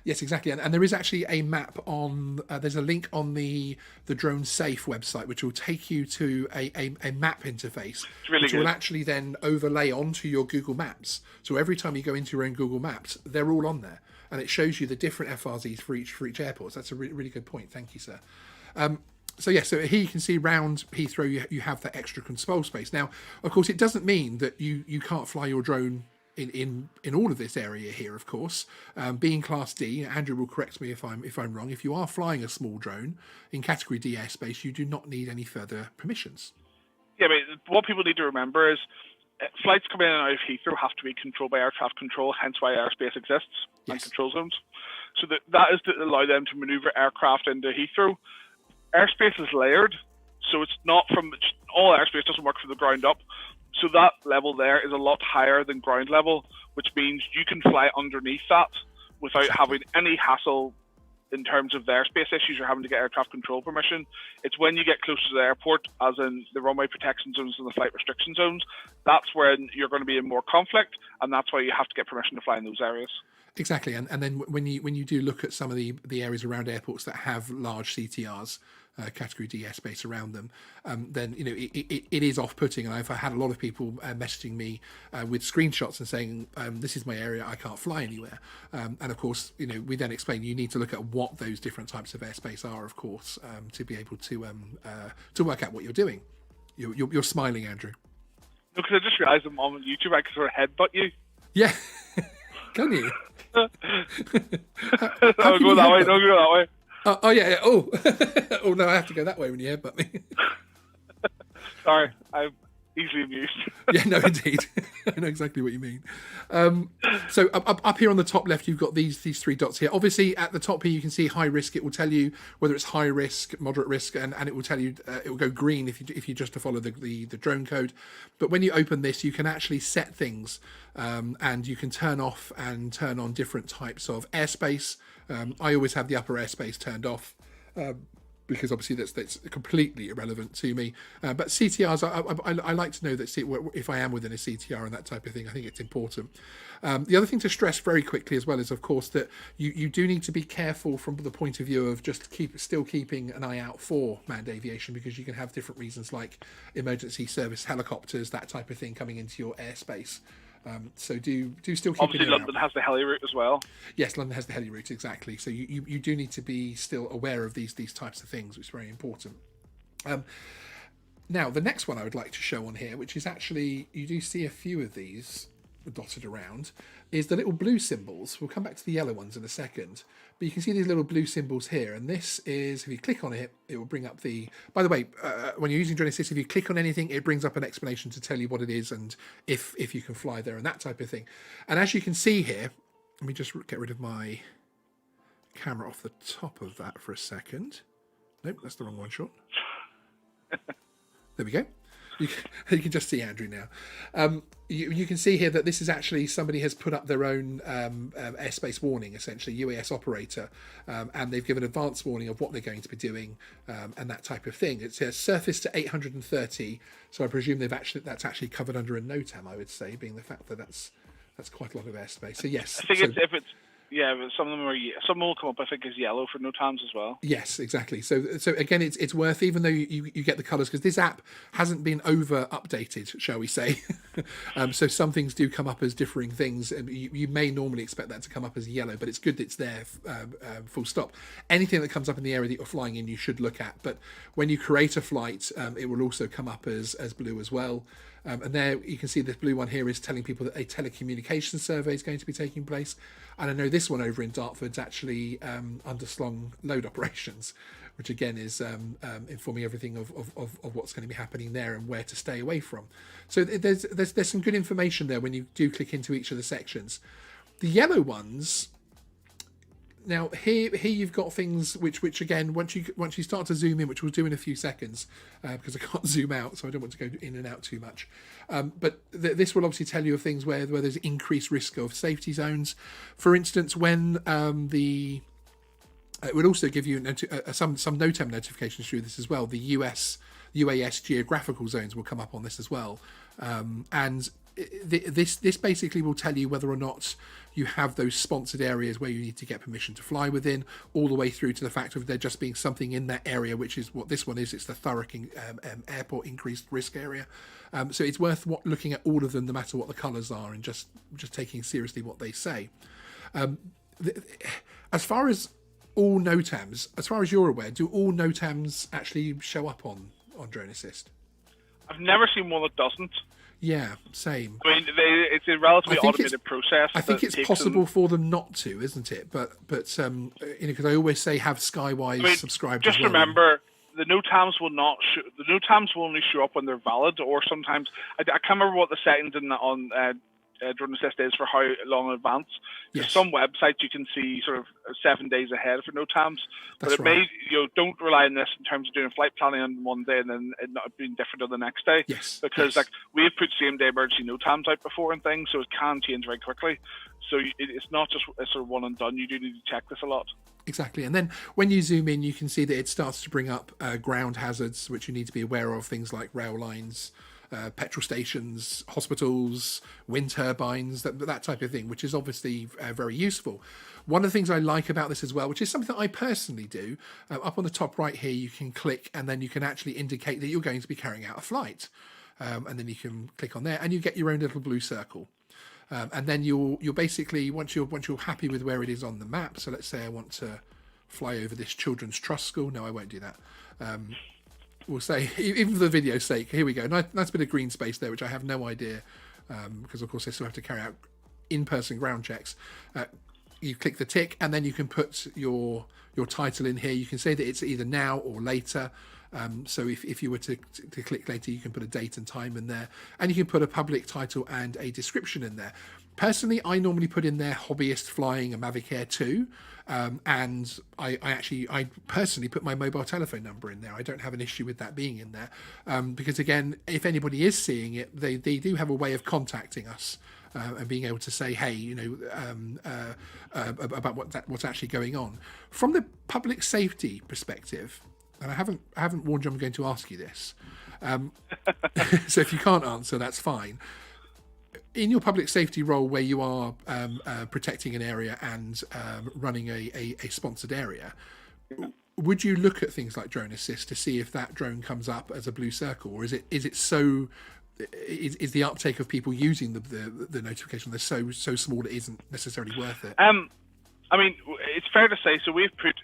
Yes, exactly. And there is actually a map on, there's a link on the Drone Safe website, which will take you to a map interface, which will actually then overlay onto your Google Maps. So every time you go into your own Google Maps, they're all on there. And it shows you the different FRZs for each airport. So that's a really good point. Thank you, sir. So here you can see round Heathrow, you have that extra control space. Now, of course, it doesn't mean that you can't fly your drone in all of this area here, of course. Being Class D, Andrew will correct me if I'm wrong. If you are flying a small drone in Category D airspace, you do not need any further permissions. Yeah, but what people need to remember is flights coming in and out of Heathrow have to be controlled by air traffic control, hence why airspace exists and control zones. So that is to allow them to maneuver aircraft into Heathrow. Airspace is layered, so it's not all airspace doesn't work from the ground up. So that level there is a lot higher than ground level, which means you can fly underneath that without having any hassle in terms of the airspace issues or having to get air traffic control permission. It's when you get close to the airport, as in the runway protection zones and the flight restriction zones, that's when you're going to be in more conflict, and that's why you have to get permission to fly in those areas. Exactly, and then when you do look at some of the areas around airports that have large CTRs, Category D airspace around them, then it is off-putting, and I've had a lot of people messaging me with screenshots and saying this is my area, I can't fly anywhere, and of course we then explain you need to look at what those different types of airspace are, of course, to be able to work out what you're doing. You're smiling, Andrew. No, because I just realised I'm on YouTube, I can sort of headbutt you. Yeah. Can you? Don't go that way. Oh yeah. Oh, oh no, I have to go that way when you headbutt me. Sorry, I'm easily amused. Yeah, no, indeed. I know exactly what you mean. So up here on the top left, you've got these 3 dots here. Obviously, at the top here, you can see high risk. It will tell you whether it's high risk, moderate risk, and it will tell you it will go green if you just to follow the drone code. But when you open this, you can actually set things, and you can turn off and turn on different types of airspace. I always have the upper airspace turned off. Because obviously that's completely irrelevant to me. But CTRs, I like to know that if I am within a CTR and that type of thing, I think it's important. The other thing to stress very quickly as well is, of course, that you do need to be careful from the point of view of just still keeping an eye out for manned aviation, because you can have different reasons like emergency service helicopters, that type of thing coming into your airspace. So do still keep obviously London has the heli route as well. Yes, London has the heli route, exactly. So you do need to be still aware of these types of things, which is very important. Now the next one I would like to show on here, which is actually, you do see a few of these dotted around, is the little blue symbols. We'll come back to the yellow ones in a second, but you can see these little blue symbols here, and this is, if you click on it, it will bring up by the way, when you're using Drone Assist, if you click on anything, it brings up an explanation to tell you what it is and if you can fly there and that type of thing. And as you can see here, let me just get rid of my camera off the top of that for a second. Nope, that's the wrong one, Sean. There we go. You can just see Andrew now. You can see here that this is actually, somebody has put up their own airspace warning, essentially, UAS operator, and they've given advance warning of what they're going to be doing and that type of thing. It says surface to 830, so I presume that's actually covered under a NOTAM, I would say, being the fact that that's quite a lot of airspace. So yes. I think Yeah, but some of them some will come up, I think, as yellow for NOTAMs as well. Yes, exactly. So again, it's worth, even though you get the colours, because this app hasn't been over updated, shall we say. So some things do come up as differing things, and you may normally expect that to come up as yellow, but it's good that it's there, full stop. Anything that comes up in the area that you're flying in, you should look at. But when you create a flight, it will also come up as blue as well. And there you can see this blue one here is telling people that a telecommunications survey is going to be taking place. And I know this one over in Dartford's actually underslung load operations, which again is informing everything of what's going to be happening there and where to stay away from. So there's some good information there when you do click into each of the sections. The yellow ones. Now here you've got things which again once you start to zoom in, which we'll do in a few seconds because I can't zoom out, so I don't want to go in and out too much. But this will obviously tell you of things where there's increased risk of safety zones. For instance, when it would also give you some NOTAM notifications through this as well. The UAS geographical zones will come up on this as well, and this basically will tell you whether or not you have those sponsored areas where you need to get permission to fly within, all the way through to the fact of there just being something in that area, which is what this one is. It's the Thurrock Airport increased risk area. So it's worth looking at all of them, no matter what the colours are, and just taking seriously what they say. As far as all NOTAMs, as far as you're aware, do all NOTAMs actually show up on Drone Assist? I've never seen one that doesn't. Yeah, same. I mean, it's a relatively automated process. I think it's possible for them not to, isn't it? But because I always say have Skywise subscribed. Just remember, the NOTAMs will not. The NOTAMs will only show up when they're valid, or sometimes I can't remember what the settings on Drone Assist is for how long in advance. Yes. Some websites you can see sort of 7 days ahead for NOTAMs, but it may don't rely on this in terms of doing flight planning on one day and then it not being different on the next day. Yes. Because like we've put same day emergency NOTAMs out before and things, so it can change very quickly. So it's not just a sort of one and done. You do need to check this a lot. Exactly. And then when you zoom in, you can see that it starts to bring up ground hazards, which you need to be aware of, things like rail lines, petrol stations, hospitals, wind turbines, that type of thing, which is obviously very useful. One of the things I like about this as well, which is something that I personally do, up on the top right here, you can click and then you can actually indicate that you're going to be carrying out a flight. And then you can click on there and you get your own little blue circle. And then you'll basically, once you're happy with where it is on the map, so let's say I want to fly over this children's trust school. No, I won't do that. We'll say, even for the video's sake, here we go. Nice bit of green space there, which I have no idea, because of course I still have to carry out in-person ground checks. You click the tick, and then you can put your title in here. You can say that it's either now or later. So if you were to click later, you can put a date and time in there, and you can put a public title and a description in there. Personally, I normally put in there hobbyist flying a Mavic Air 2, and I personally put my mobile telephone number in there. I don't have an issue with that being in there, because again, if anybody is seeing it, they do have a way of contacting us. And being able to say, hey, about what's actually going on. From the public safety perspective, and I haven't warned you I'm going to ask you this, so if you can't answer, that's fine. In your public safety role, where you are protecting an area and running a sponsored area, would you look at things like Drone Assist to see if that drone comes up as a blue circle, or is it so? Is the uptake of people using the notification so small it isn't necessarily worth it? I mean, it's fair to say. So we've put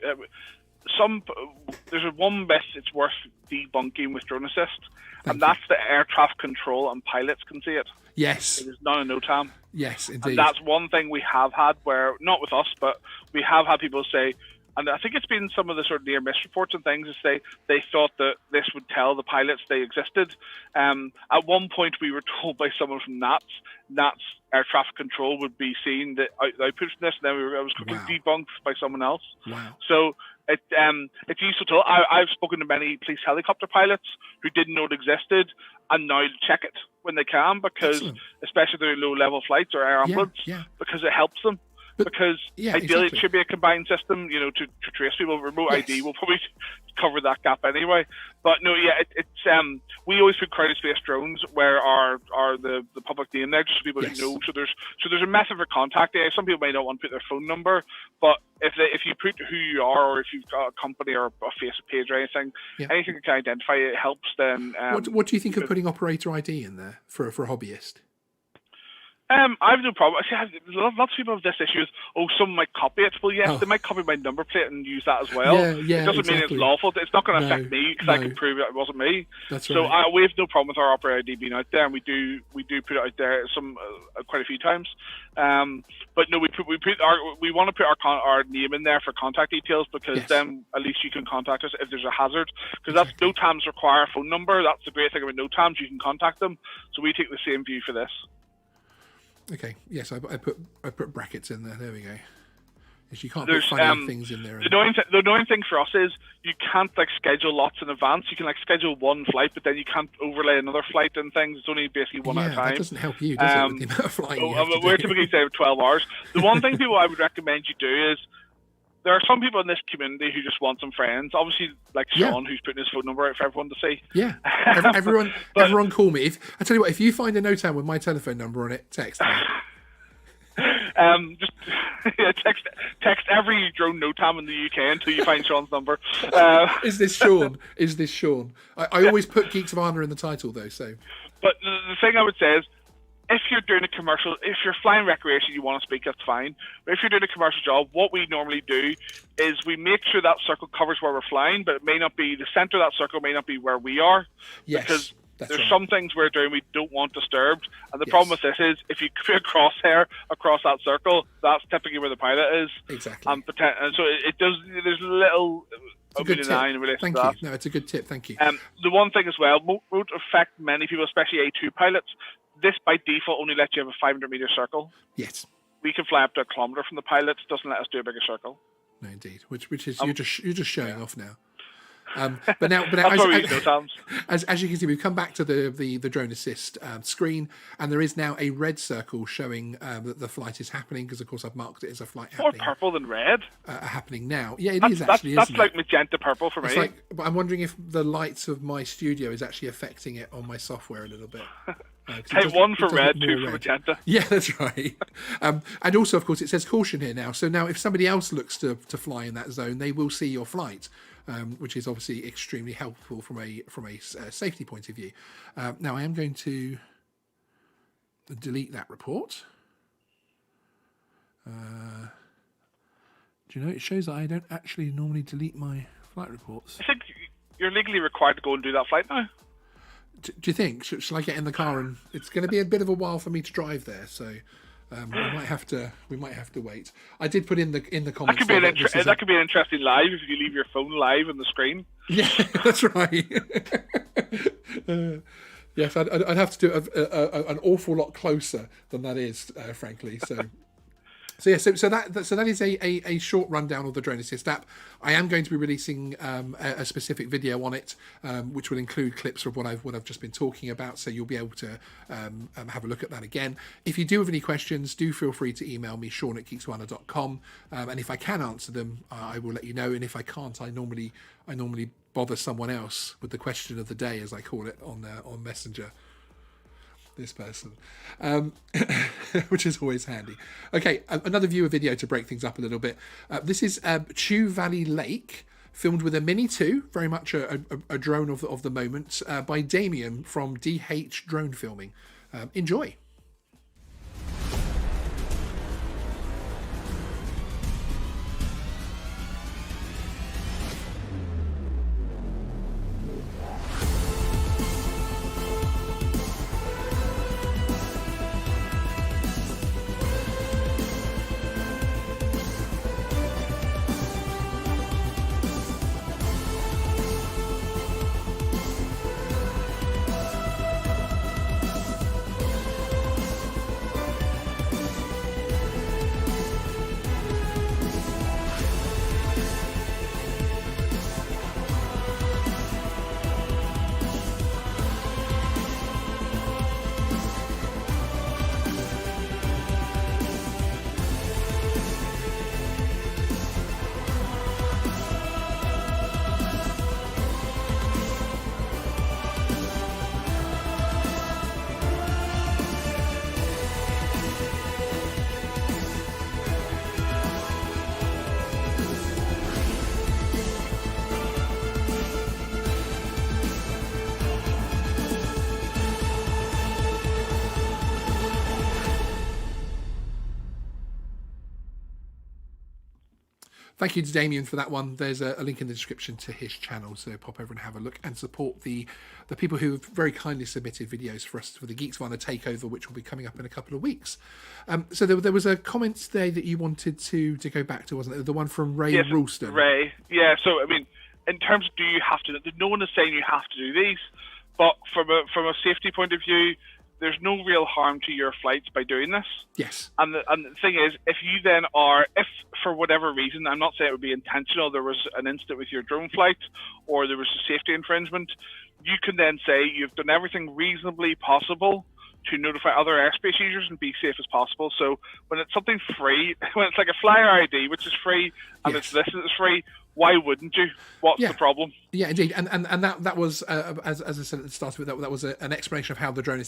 there's one myth it's worth debunking with Drone Assist, and that's the air traffic control and pilots can see it. Yes, it is not a NOTAM. Yes, indeed. And that's one thing we have had where, not with us, but we have had people say. And I think it's been some of the sort of near miss reports and things, is they thought that this would tell the pilots they existed. At one point, we were told by someone from NATS air traffic control would be seeing the output from this, and then I was quickly debunked by someone else. Wow. So it's useful to. I've spoken to many police helicopter pilots who didn't know it existed, and now check it when they can, because especially if they're low level flights or air ambulance, because it helps them. because yeah, ideally exactly. it should be a combined system, you know, to trace people. Remote Yes. ID will probably cover that gap anyway. But no, yeah, it's we always put crowded space drones where are the public name there, just so people Yes. know. So there's a method for contact. Some people may not want to put their phone number, but if you put who you are, or if you've got a company or a Facebook page or anything, Yeah. anything that can identify it helps. Then What do you think of putting operator ID in there for a hobbyist? I have no problem. See, lots of people have this issue. Someone might copy it. Well, yes, they might copy my number plate and use that as well. Yeah, it doesn't mean it's exactly. lawful. It's not going to No, affect me because I no. can prove it wasn't me. That's So right. we have no problem with our operator ID being out there, and we do put it out there quite a few times. But no, we want to put our name in there for contact details, because Yes. then at least you can contact us if there's a hazard. Because that's no TAMs require a phone number. That's the great thing about no TAMs. You can contact them. So we take the same view for this. Okay. Yes, I put brackets in there. There we go. Yes, you can't There's, put funny things in there. The annoying thing for us is you can't schedule lots in advance. You can schedule one flight, but then you can't overlay another flight and things. It's only basically one at a time. That doesn't help you, does it? With the amount of flying you have to We're do? typically saying 12 hours. The one thing people I would recommend you do is, there are some people in this community who just want some friends. Obviously, like Sean, who's putting his phone number out for everyone to see. Yeah, everyone call me. I tell you what, if you find a NOTAM with my telephone number on it, text me. Just text every drone NOTAM in the UK until you find Sean's number. Is this Sean? Is this Sean? I always put Geeksvana in the title though. So, but the thing I would say is, if you're doing a commercial, if you're flying recreation, you want to speak, that's fine. But if you're doing a commercial job, what we normally do is we make sure that circle covers where we're flying, but it may not be, the center of that circle may not be where we are. yes, Because that's there's right. some things we're doing we don't want disturbed. And the problem with this is, if you put a crosshair across that circle, that's typically where the pilot is. Exactly. And so it does, there's a little... It's a good tip. Thank you. No, it's a good tip. Thank you. The one thing as well, won't affect many people, especially A2 pilots. This by default only lets you have a 500 meter circle. Yes. We can fly up to 1 kilometer from the pilot. It doesn't let us do a bigger circle. No, indeed. Which is you're just showing off now. But now, That's why we use NOTAMs. as you can see, we've come back to the drone assist screen, and there is now a red circle showing that the flight is happening, because of course I've marked it as a flight More happening. purple than red. Happening now. Yeah, it is actually. That's isn't like it? magenta purple for me. It's like, but I'm wondering if the lights of my studio is actually affecting it on my software a little bit. Type 1 for red, 2 for magenta. Yeah, that's right. And also, of course, it says caution here now. So now if somebody else looks to fly in that zone, they will see your flight, which is obviously extremely helpful from a safety point of view. Now I am going to delete that report. Do you know, it shows that I don't actually normally delete my flight reports. I think you're legally required to go and do that flight now. Do you think? Shall I get in the car? And it's going to be a bit of a while for me to drive there, so we might have to wait. I did put in the comments. That could be an interesting live if you leave your phone live on the screen. Yeah, that's right. Yes, I'd have to do an awful lot closer than that is, frankly. So that is a short rundown of the Drone Assist app. I am going to be releasing a specific video on it, which will include clips of what I've just been talking about. So you'll be able to have a look at that again. If you do have any questions, do feel free to email me, Sean@geeksvana.com, and if I can answer them, I will let you know. And if I can't, I normally bother someone else with the question of the day, as I call it, on Messenger. This person, which is always handy. Okay, another viewer video to break things up a little bit. This is Chew Valley Lake, filmed with a Mini 2, very much a drone of the moment, by Damien from DH Drone Filming. Enjoy. Thank you to Damien for that one. There's a link in the description to his channel, so pop over and have a look and support the people who have very kindly submitted videos for us for the Geeksvana takeover, which will be coming up in a couple of weeks. So there was a comment today that you wanted to go back to, wasn't it? The one from Ray Ralston. Ray, yeah. So I mean, in terms of do you have to? No one is saying you have to do these, but from a safety point of view, there's no real harm to your flights by doing this. Yes. And the thing is, if you then if for whatever reason, I'm not saying it would be intentional, there was an incident with your drone flight or there was a safety infringement, you can then say you've done everything reasonably possible to notify other airspace users and be safe as possible. So when it's something free, when it's like a flyer ID, which is free, and it's this is free, why wouldn't you? What's the problem? Yeah, indeed, and that was as I said at the start of it, that was an explanation of how the drone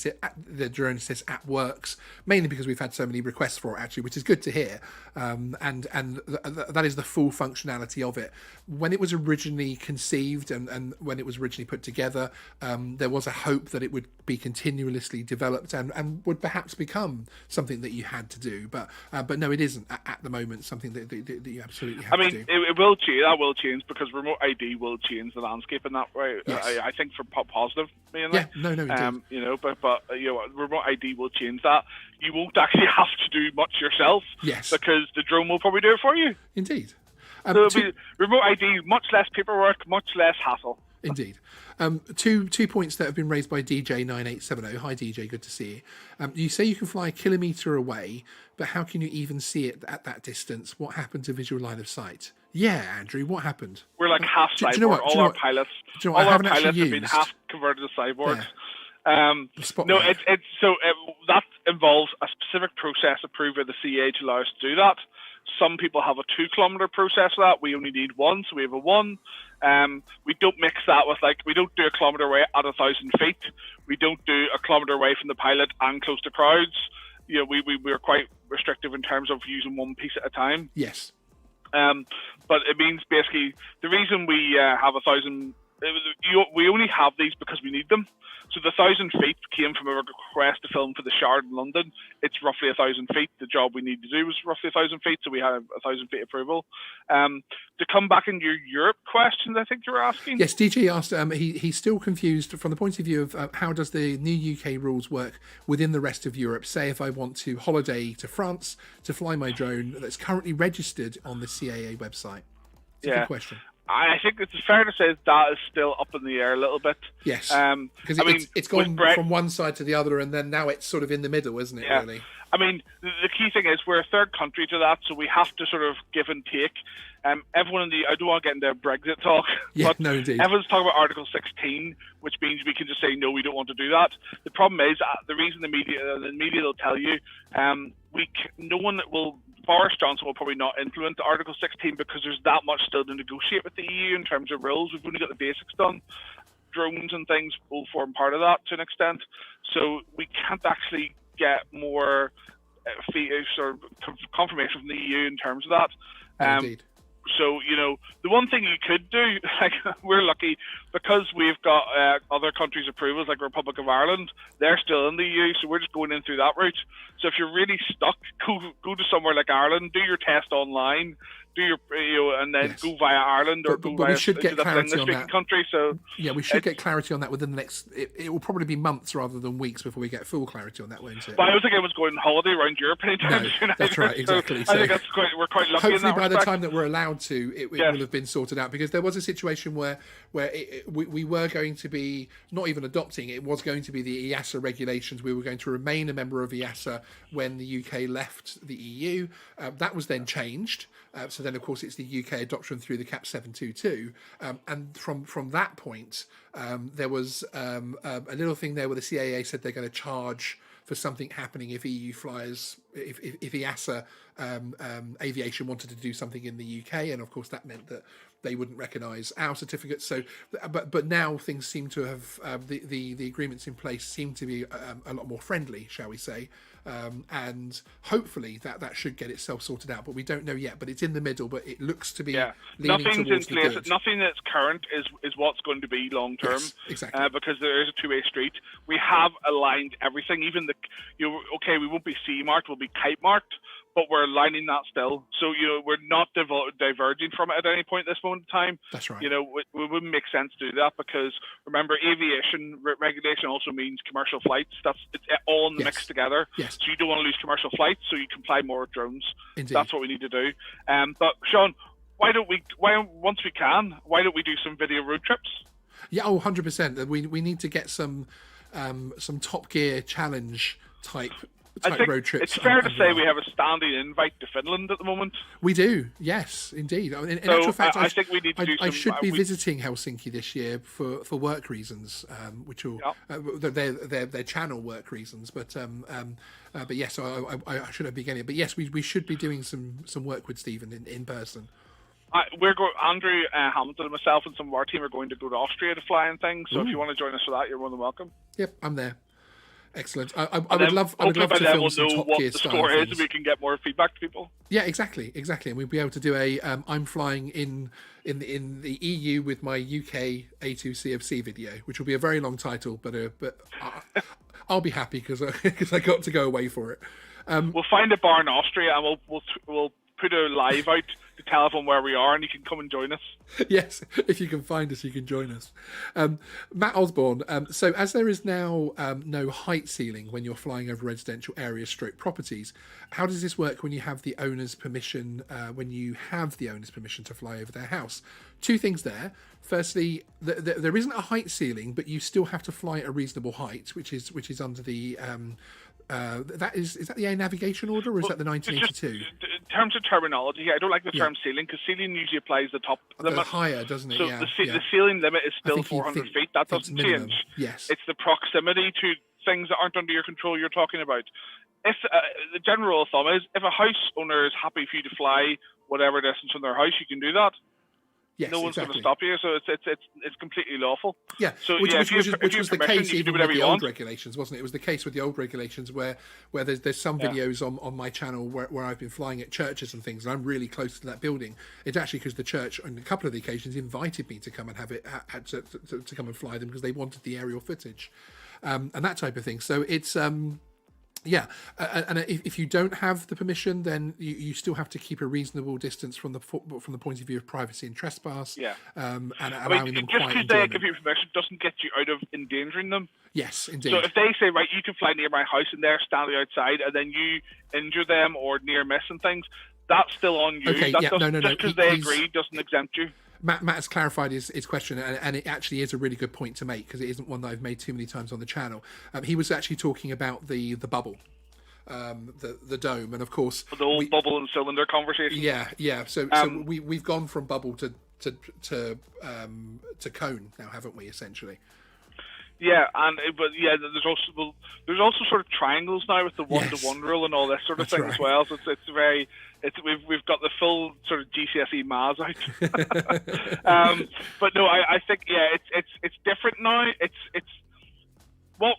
assist app works. Mainly because we've had so many requests for it, actually, which is good to hear. And that is the full functionality of it. When it was originally conceived and when it was originally put together, there was a hope that it would be continuously developed and would perhaps become something that you had to do. But no, it isn't at the moment something that you absolutely have to do. It will change. That will change because remote ID will change the landscape in that way. Yes. I think for positive mainly. Yeah, no, indeed. You know, but remote ID will change that. You won't actually have to do much yourself. Yes. Because the drone will probably do it for you. Indeed. So it'll be remote ID, much less paperwork, much less hassle. Indeed. Two points that have been raised by DJ9870. Hi DJ, good to see you. You say you can fly a kilometre away, but how can you even see it at that distance? What happened to visual line of sight? Yeah, Andrew, what happened? We're like half cyborg. All our pilots have been half converted to cyborgs. Yeah. That involves a specific process approved by the CA to allow us to do that. Some people have a 2 kilometre process for that. We only need 1, so we have a 1. We don't mix that with we don't do a kilometre away at 1,000 feet. We don't do a kilometre away from the pilot and close to crowds. You know, we're quite restrictive in terms of using one piece at a time. Yes. But it means basically the reason we have 1,000, we only have these because we need them. So the 1,000 feet came from a request to film for the Shard in London. It's roughly 1,000 feet. The job we need to do was roughly 1,000 feet, so we had 1,000 feet approval. To come back into your Europe questions, I think you were asking. Yes, DJ asked. He's still confused from the point of view of how does the new UK rules work within the rest of Europe. Say if I want to holiday to France to fly my drone that's currently registered on the CAA website. It's a good question. I think it's fair to say that is still up in the air a little bit. Yes, because it's gone from one side to the other, and then now it's sort of in the middle, isn't it? Yeah. Really. I mean, the key thing is we're a third country to that, so we have to sort of give and take. Everyone I don't want to get into Brexit talk, but no, indeed. Everyone's talking about Article 16, which means we can just say, no, we don't want to do that. The problem is, the reason the media will tell you, Boris Johnson will probably not implement Article 16 because there's that much still to negotiate with the EU in terms of rules. We've only got the basics done. Drones and things will form part of that to an extent. So we can't actually get more confirmation from the EU in terms of that. Indeed. So, the one thing you could do, we're lucky because we've got other countries' approvals, like Republic of Ireland, they're still in the EU, so we're just going in through that route. So if you're really stuck, go to somewhere like Ireland, do your test online, and then go via Ireland or go via we should get clarity on that. Country. So yeah, we should get clarity on that within the next. It will probably be months rather than weeks before we get full clarity on that, won't it? But I don't think anyone's going on holiday around Europe anytime soon. That's right, exactly. So I think we're quite lucky. Hopefully, by respect. the time that we're allowed to, it will have been sorted out. Because there was a situation where we were going to be not even adopting; it was going to be the EASA regulations. We were going to remain a member of EASA when the UK left the EU. That was then changed. So then, of course, it's the UK adoption through the CAP 722. And from that point, there was a little thing there where the CAA said they're going to charge for something happening if EU flyers, if EASA aviation wanted to do something in the UK. And, of course, that meant that they wouldn't recognise our certificates. So, but now things seem to have, the agreements in place seem to be a lot more friendly, shall we say. And hopefully that should get itself sorted out, but we don't know yet. But it's in the middle, but it looks to be leaning towards the good. Nothing that's current is what's going to be long term. Yes, exactly. Because there is a two-way street. We have aligned everything. Even we won't be C marked, we'll be type marked. but we're aligning that still. So, we're not diverging from it at any point at this moment in time. That's right. It wouldn't make sense to do that because, remember, aviation regulation also means commercial flights. It's all in the mix together. Yes. So you don't want to lose commercial flights, so you comply more with drones. Indeed. That's what we need to do. But, Sean, once we can, why don't we do some video road trips? Yeah, 100%. We need to get some Top Gear challenge type road trips. It's fair to say we have a standing invite to Finland at the moment. We do, yes, indeed. In actual fact, I think we need to do I should be visiting Helsinki this year for work reasons, which will their channel work reasons. But yes, I should have begun it. But yes, we should be doing some work with Stephen in person. Andrew Hamilton and myself and some of our team are going to go to Austria to fly and things. So if you want to join us for that, you're more than welcome. Yep, I'm there. Excellent. I would love to film some Top Gear style score is, things. and we can get more feedback to people. Yeah, exactly, and we'll be able to do a I'm flying in the EU with my UK A2 CofC video, which will be a very long title, but I'll be happy because I got to go away for it. We'll find a bar in Austria and we'll put a live out to tell everyone where we are, and you can come and join us. Yes, if you can find us, you can join us. Matt Osborne, so as there is now no height ceiling when you're flying over residential areas / properties, how does this work when you have the owner's permission to fly over their house? Two things there. Firstly, there isn't a height ceiling, but you still have to fly at a reasonable height, which is under the is that the Air Navigation Order, or is that the 1982? In terms of terminology, I don't like the term ceiling because ceiling usually applies the top limit. Higher, doesn't it? So the ceiling limit is still 400 feet. That doesn't change. Yes. It's the proximity to things that aren't under your control you're talking about. If the general rule of thumb is, if a house owner is happy for you to fly whatever distance from their house, you can do that. Yes, no one's going to stop you, so it's completely lawful. Yeah, so which was the case even with the old want. regulations, wasn't it? It was the case with the old regulations where there's some videos on my channel where I've been flying at churches and things, and I'm really close to that building. It's actually because the church, on a couple of the occasions, invited me to come and have it to come and fly them because they wanted the aerial footage and that type of thing. So it's and if you don't have the permission, then you still have to keep a reasonable distance from the point of view of privacy and trespass. Yeah. And allowing them just quiet because they enjoyment. give you permission doesn't get you out of endangering them. Yes, indeed. So if they say, right, you can fly near my house and they're standing outside, and then you injure them or near miss and things, that's still on you. Okay, Just no. because they agree doesn't exempt you. Matt has clarified his question, and it actually is a really good point to make because it isn't one that I've made too many times on the channel. He was actually talking about the bubble, the dome, and of course the old bubble and cylinder conversation. Yeah. So we've gone from bubble to cone now, haven't we? Essentially. Yeah, there's also sort of triangles now with the 1-to-1 rule and all this sort of thing as well. So we've got the full sort of GCSE maths out. But no, I think it's different now. It's what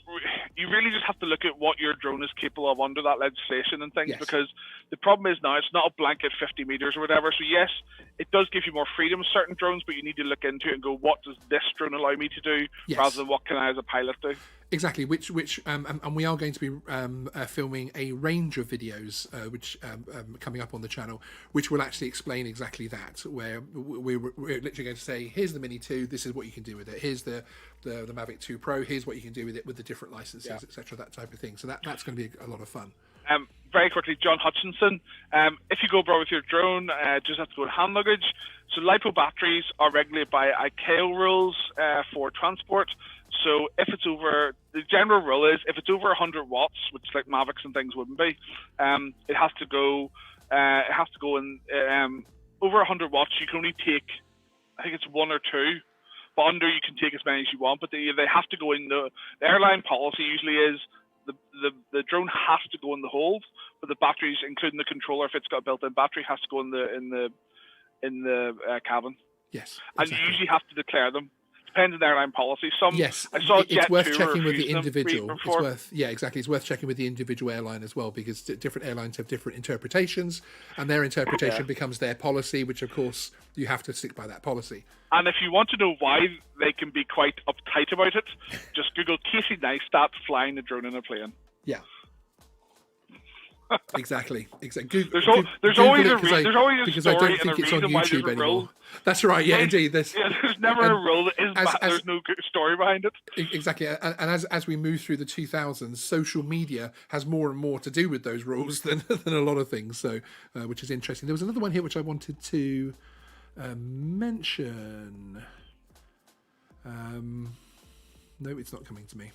you really just have to look at what your drone is capable of under that legislation and things, because the problem is now it's not a blanket 50 meters or whatever. So yes, it does give you more freedom with certain drones, but you need to look into it and go, what does this drone allow me to do, rather than what can I as a pilot do? Exactly, which and we are going to be filming a range of videos, which coming up on the channel, which will actually explain exactly that. Where we're literally going to say, here's the Mini 2, this is what you can do with it. Here's the Mavic 2 Pro, here's what you can do with it with the different licenses, etc. That type of thing. So that's going to be a lot of fun. Very quickly, John Hutchinson. If you go abroad with your drone, just have to go with hand luggage. So LiPo batteries are regulated by ICAO rules for transport. So if it's over, the general rule is if it's over 100 watts, which like Mavics and things wouldn't be, it has to go. In over 100 watts. You can only take, I think it's 1 or 2. But under you can take as many as you want. But they have to go in the airline policy. Usually is the drone has to go in the hold, but the batteries, including the controller, if it's got a built-in battery, has to go in the cabin. Yes, exactly. And you usually have to declare them. Depends on the airline policy. I saw it's worth checking with the individual. It's worth checking with the individual airline as well, because different airlines have different interpretations, and their interpretation becomes their policy, which of course you have to stick by that policy. And if you want to know why they can be quite uptight about it, just Google Casey Neistat flying a drone in a plane. Yeah. Exactly. There's always a story because I don't and a think it's on reason why YouTube there's a anymore. rule. That's right. Yeah, indeed. There's never a rule that is bad. There's no good story behind it. Exactly. And as we move through the 2000s, social media has more and more to do with those rules than a lot of things. So, which is interesting. There was another one here which I wanted to mention. No, it's not coming to me.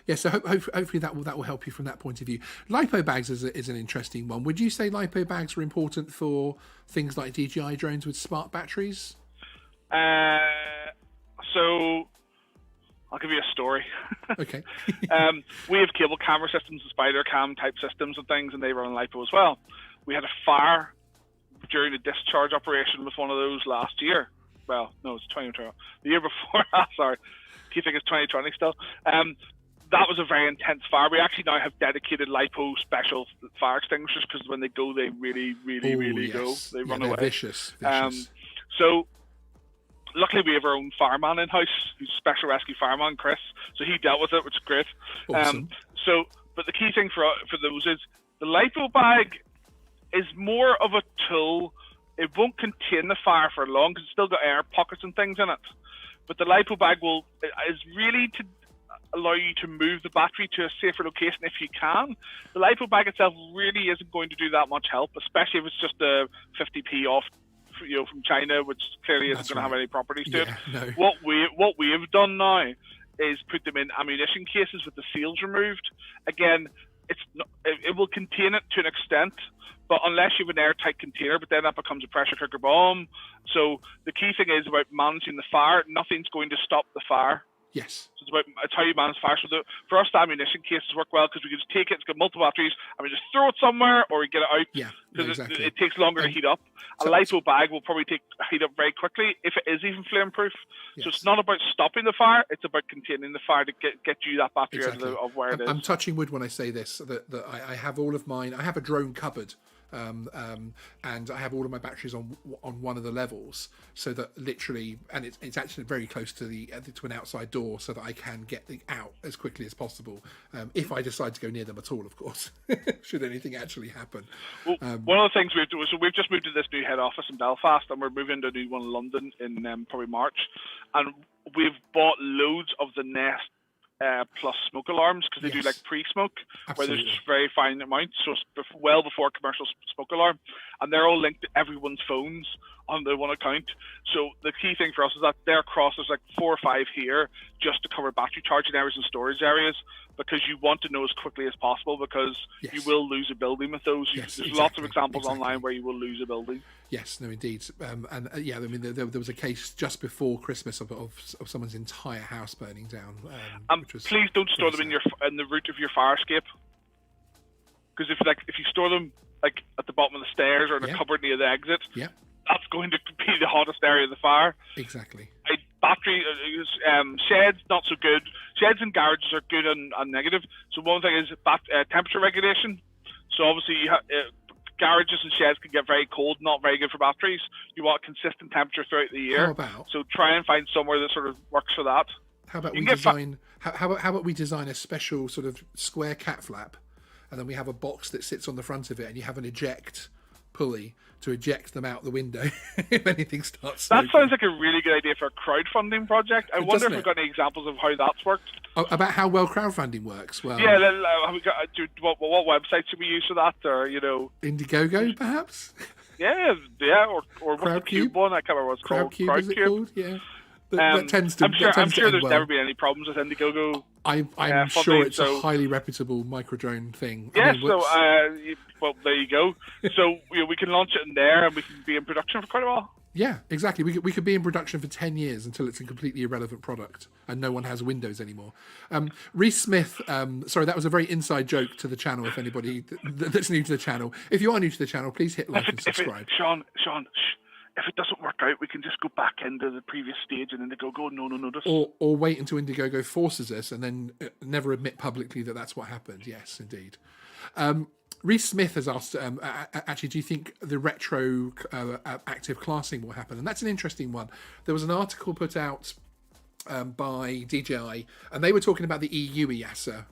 Yeah, so hopefully that will help you from that point of view. Lipo bags is an interesting one. Would you say lipo bags are important for things like DJI drones with smart batteries? So I'll give you a story. Okay. We have cable camera systems and spider cam type systems and things, and they run lipo as well. We had a fire during a discharge operation with one of those last year. Well, no, it's 2020. The year before. Sorry. Keep thinking it's 2020 still. That was a very intense fire. We actually now have dedicated lipo special fire extinguishers because when they go, they really go. They run away. Vicious. So luckily we have our own fireman in house, who's a special rescue fireman, Chris. So he dealt with it, which is great. Awesome. But the key thing for those is the lipo bag is more of a tool. It won't contain the fire for long because it's still got air pockets and things in it. But the lipo bag is really to allow you to move the battery to a safer location if you can. The lipo bag itself really isn't going to do that much help, especially if it's just a 50p off, from China, which clearly isn't going to have any properties to it. No. What we have done now is put them in ammunition cases with the seals removed. Again, it will contain it to an extent, but unless you have an airtight container, but then that becomes a pressure cooker bomb. So the key thing is about managing the fire. Nothing's going to stop the fire. Yes. So it's how you manage fire. So for us, the ammunition cases work well because we can just take it, it's got multiple batteries, and we just throw it somewhere or we get it out. Yeah, because exactly. it takes longer to heat up. A lipo bag will probably heat up very quickly if it is even flame proof. Yes. So it's not about stopping the fire, it's about containing the fire to get you that battery out of where it is. I'm touching wood when I say this, that I have all of mine. I have a drone cupboard. And I have all of my batteries on one of the levels, so that literally, and it's actually very close to to an outside door, so that I can get out as quickly as possible. If I decide to go near them at all, of course, should anything actually happen. Well, one of the things we've just moved to this new head office in Belfast, and we're moving to a new one in London in probably March, and we've bought loads of the Nest Plus smoke alarms because they do like pre-smoke. Absolutely. Where there's just very fine amounts, so it's well before commercial smoke alarm, and they're all linked to everyone's phones on the one account. So the key thing for us is that they're across, there's like 4 or 5 here just to cover battery charging areas and storage areas, because you want to know as quickly as possible, because you will lose a building with those. There's lots of examples online where you will lose a building. Yes, no, indeed. And yeah, I mean, there was a case just before Christmas of someone's entire house burning down. Please don't store them in the root of your fire escape, because if you store them like at the bottom of the stairs or in a cupboard near the exit, that's going to be the hottest area of the fire. Exactly. Battery sheds, not so good. Sheds and garages are good and negative. So one thing is temperature regulation. So obviously garages and sheds can get very cold, not very good for batteries. You want consistent temperature throughout the year. So try and find somewhere that sort of works for that. How about we design? How about we design a special sort of square cat flap, and then we have a box that sits on the front of it, and you have an eject pulley to eject them out the window if anything starts. That sounds like a really good idea for a crowdfunding project. I wonder if we've got any examples of how that's worked. About how well crowdfunding works. Well, yeah. What website should we use for that? Or Indiegogo, perhaps. Yeah, or what's the cube one? I can't remember what it's called. Crowdcube, is it called? Yeah. That tends to. I'm sure there's never been any problems with Indiegogo. I'm sure it's a highly reputable microdrone thing. Yes, well, there you go. So we can launch it in there, and we can be in production for quite a while. Yeah, exactly. We could be in production for 10 years until it's a completely irrelevant product and no one has Windows anymore. Reese Smith, sorry, that was a very inside joke to the channel. If anybody that's new to the channel, if you are new to the channel, please hit like and subscribe. Sean, if it doesn't work out, we can just go back into the previous stage and Indiegogo no notice. Or wait until Indiegogo forces us and then never admit publicly that that's what happened. Yes, indeed. Reese Smith has asked, actually, do you think the retroactive classing will happen? And that's an interesting one. There was an article put out by DJI, and they were talking about the EU EASA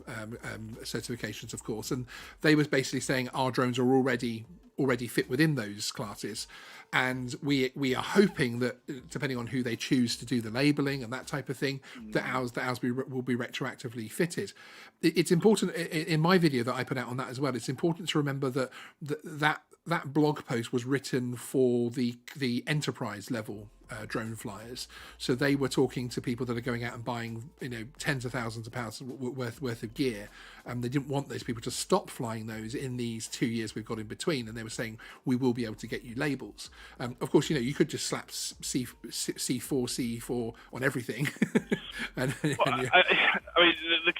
certifications, of course, and they was basically saying our drones are already fit within those classes, and we are hoping that, depending on who they choose to do the labeling and that type of thing, that ours will be retroactively fitted. It's important in my video that I put out on that as well. It's important to remember that blog post was written for the enterprise level drone flyers, so they were talking to people that are going out and buying tens of thousands of pounds worth of gear. They didn't want those people to stop flying those in these 2 years we've got in between, and they were saying we will be able to get you labels. Of course, you could just slap C4 on everything. I mean,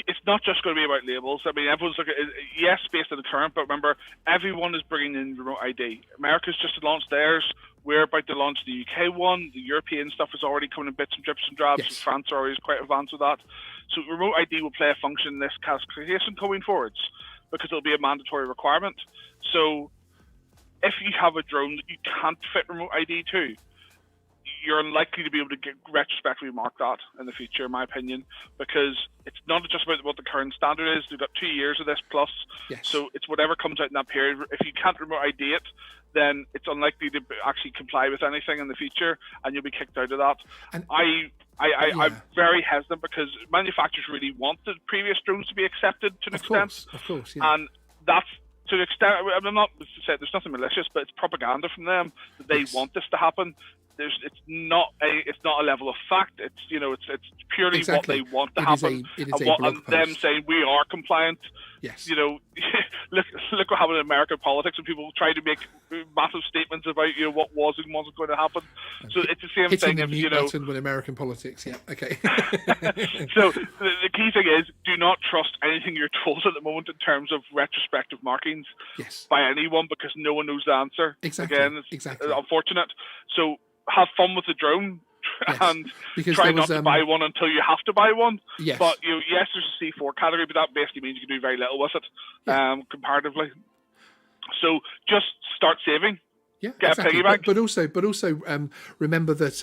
it's not just going to be about labels. I mean, everyone's looking at, yes, based on the current, but remember, everyone is bringing in remote ID. America's just launched theirs. We're about to launch the UK one. The European stuff is already coming in bits and drips and drabs. Yes. France are always quite advanced with that. So remote ID will play a function in this classification going forwards, because it'll be a mandatory requirement. So if you have a drone that you can't fit remote ID to, you're unlikely to be able to get retrospectively mark that in the future, in my opinion, because it's not just about what the current standard is. We've got 2 years of this plus. Yes. So it's whatever comes out in that period. If you can't remote ID it, then it's unlikely to actually comply with anything in the future, and you'll be kicked out of that. And I'm very hesitant, because manufacturers really want the previous drones to be accepted to an extent. Of course, yeah. And that's to the extent, I'm not to say there's nothing malicious, but it's propaganda from them that they want this to happen. It's not a level of fact. It's it's purely exactly what they want to happen, and them saying we are compliant. Yes. Look what happened in American politics when people try to make massive statements about what was and wasn't going to happen. So it's the same hitting thing. The mute button with American politics. Yeah. Okay. So the key thing is, do not trust anything you're told at the moment in terms of retrospective markings. Yes. By anyone, because no one knows the answer. Exactly. Again, it's exactly. Unfortunate. So have fun with the drone. Yes, and because try not to buy one until you have to buy one. Yes. But yes, there's a C4 category, but that basically means you can do very little with it, comparatively. So just start saving. Yeah, get exactly. a piggy bank. But also remember that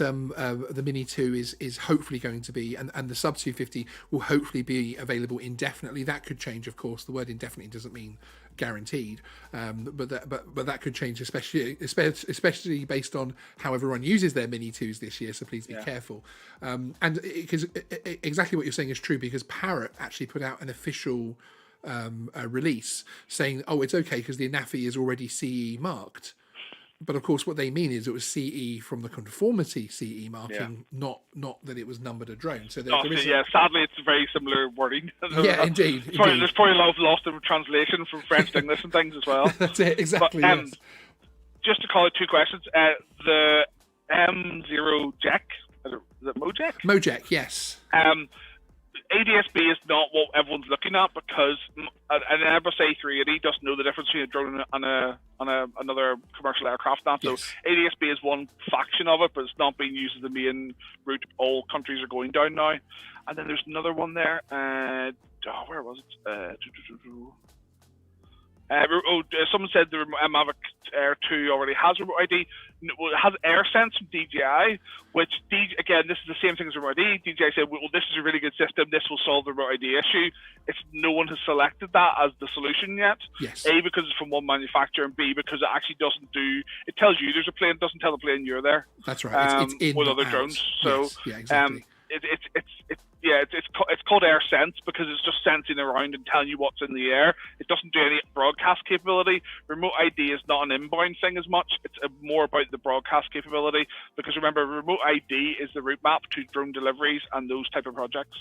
the Mini 2 is hopefully going to be, and the sub 250 will hopefully be available indefinitely. That could change, of course. The word indefinitely doesn't mean guaranteed, but that could change, especially based on how everyone uses their Mini 2s this year. So please be careful. And because exactly what you're saying is true, because Parrot actually put out an official release saying, oh, it's okay because the Anafi is already CE marked. But of course, what they mean is it was CE from the conformity CE marking, not that it was numbered a drone. So there is sadly, it's a very similar wording. Yeah, indeed. There's probably a lot of lost in translation from French to English and things as well. That's it, exactly. But, just to call it two questions, the M0 Jack, is it Mojek? Mojek, yes. ADS-B is not what everyone's looking at, because an Airbus A380 doesn't know the difference between a drone and another commercial aircraft. So ADS-B is one faction of it, but it's not being used as the main route all countries are going down now. And then there's another one there. Where was it? Someone said the Mavic Air 2 already has remote ID. It has AirSense from DJI, which, again, this is the same thing as remote ID. DJI said, well, this is a really good system. This will solve the remote ID issue. No one has selected that as the solution yet. Yes. A, because it's from one manufacturer, and B, because it actually doesn't it tells you there's a plane, doesn't tell the plane you're there. That's right. It's in with other out. drones. So, yes. Yeah, exactly. It's called AirSense because it's just sensing around and telling you what's in the air. It doesn't do any broadcast capability. Remote ID is not an inbound thing as much. It's more about the broadcast capability, because remember, remote ID is the route map to drone deliveries and those type of projects.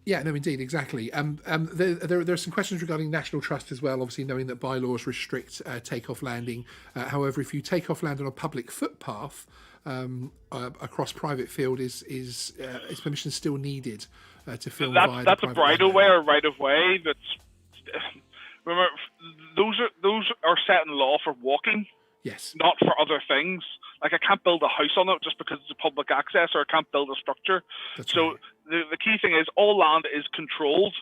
Yeah, no, indeed, exactly. There are some questions regarding national trust as well, obviously knowing that bylaws restrict take-off landing. However, if you take off land on a public footpath, across private field is permission still needed to film via that's a bridle way or right of way. Remember, those are set in law for walking. Yes. Not for other things. Like, I can't build a house on it just because it's a public access, or I can't build a structure. That's so right. the key thing is all land is controlled.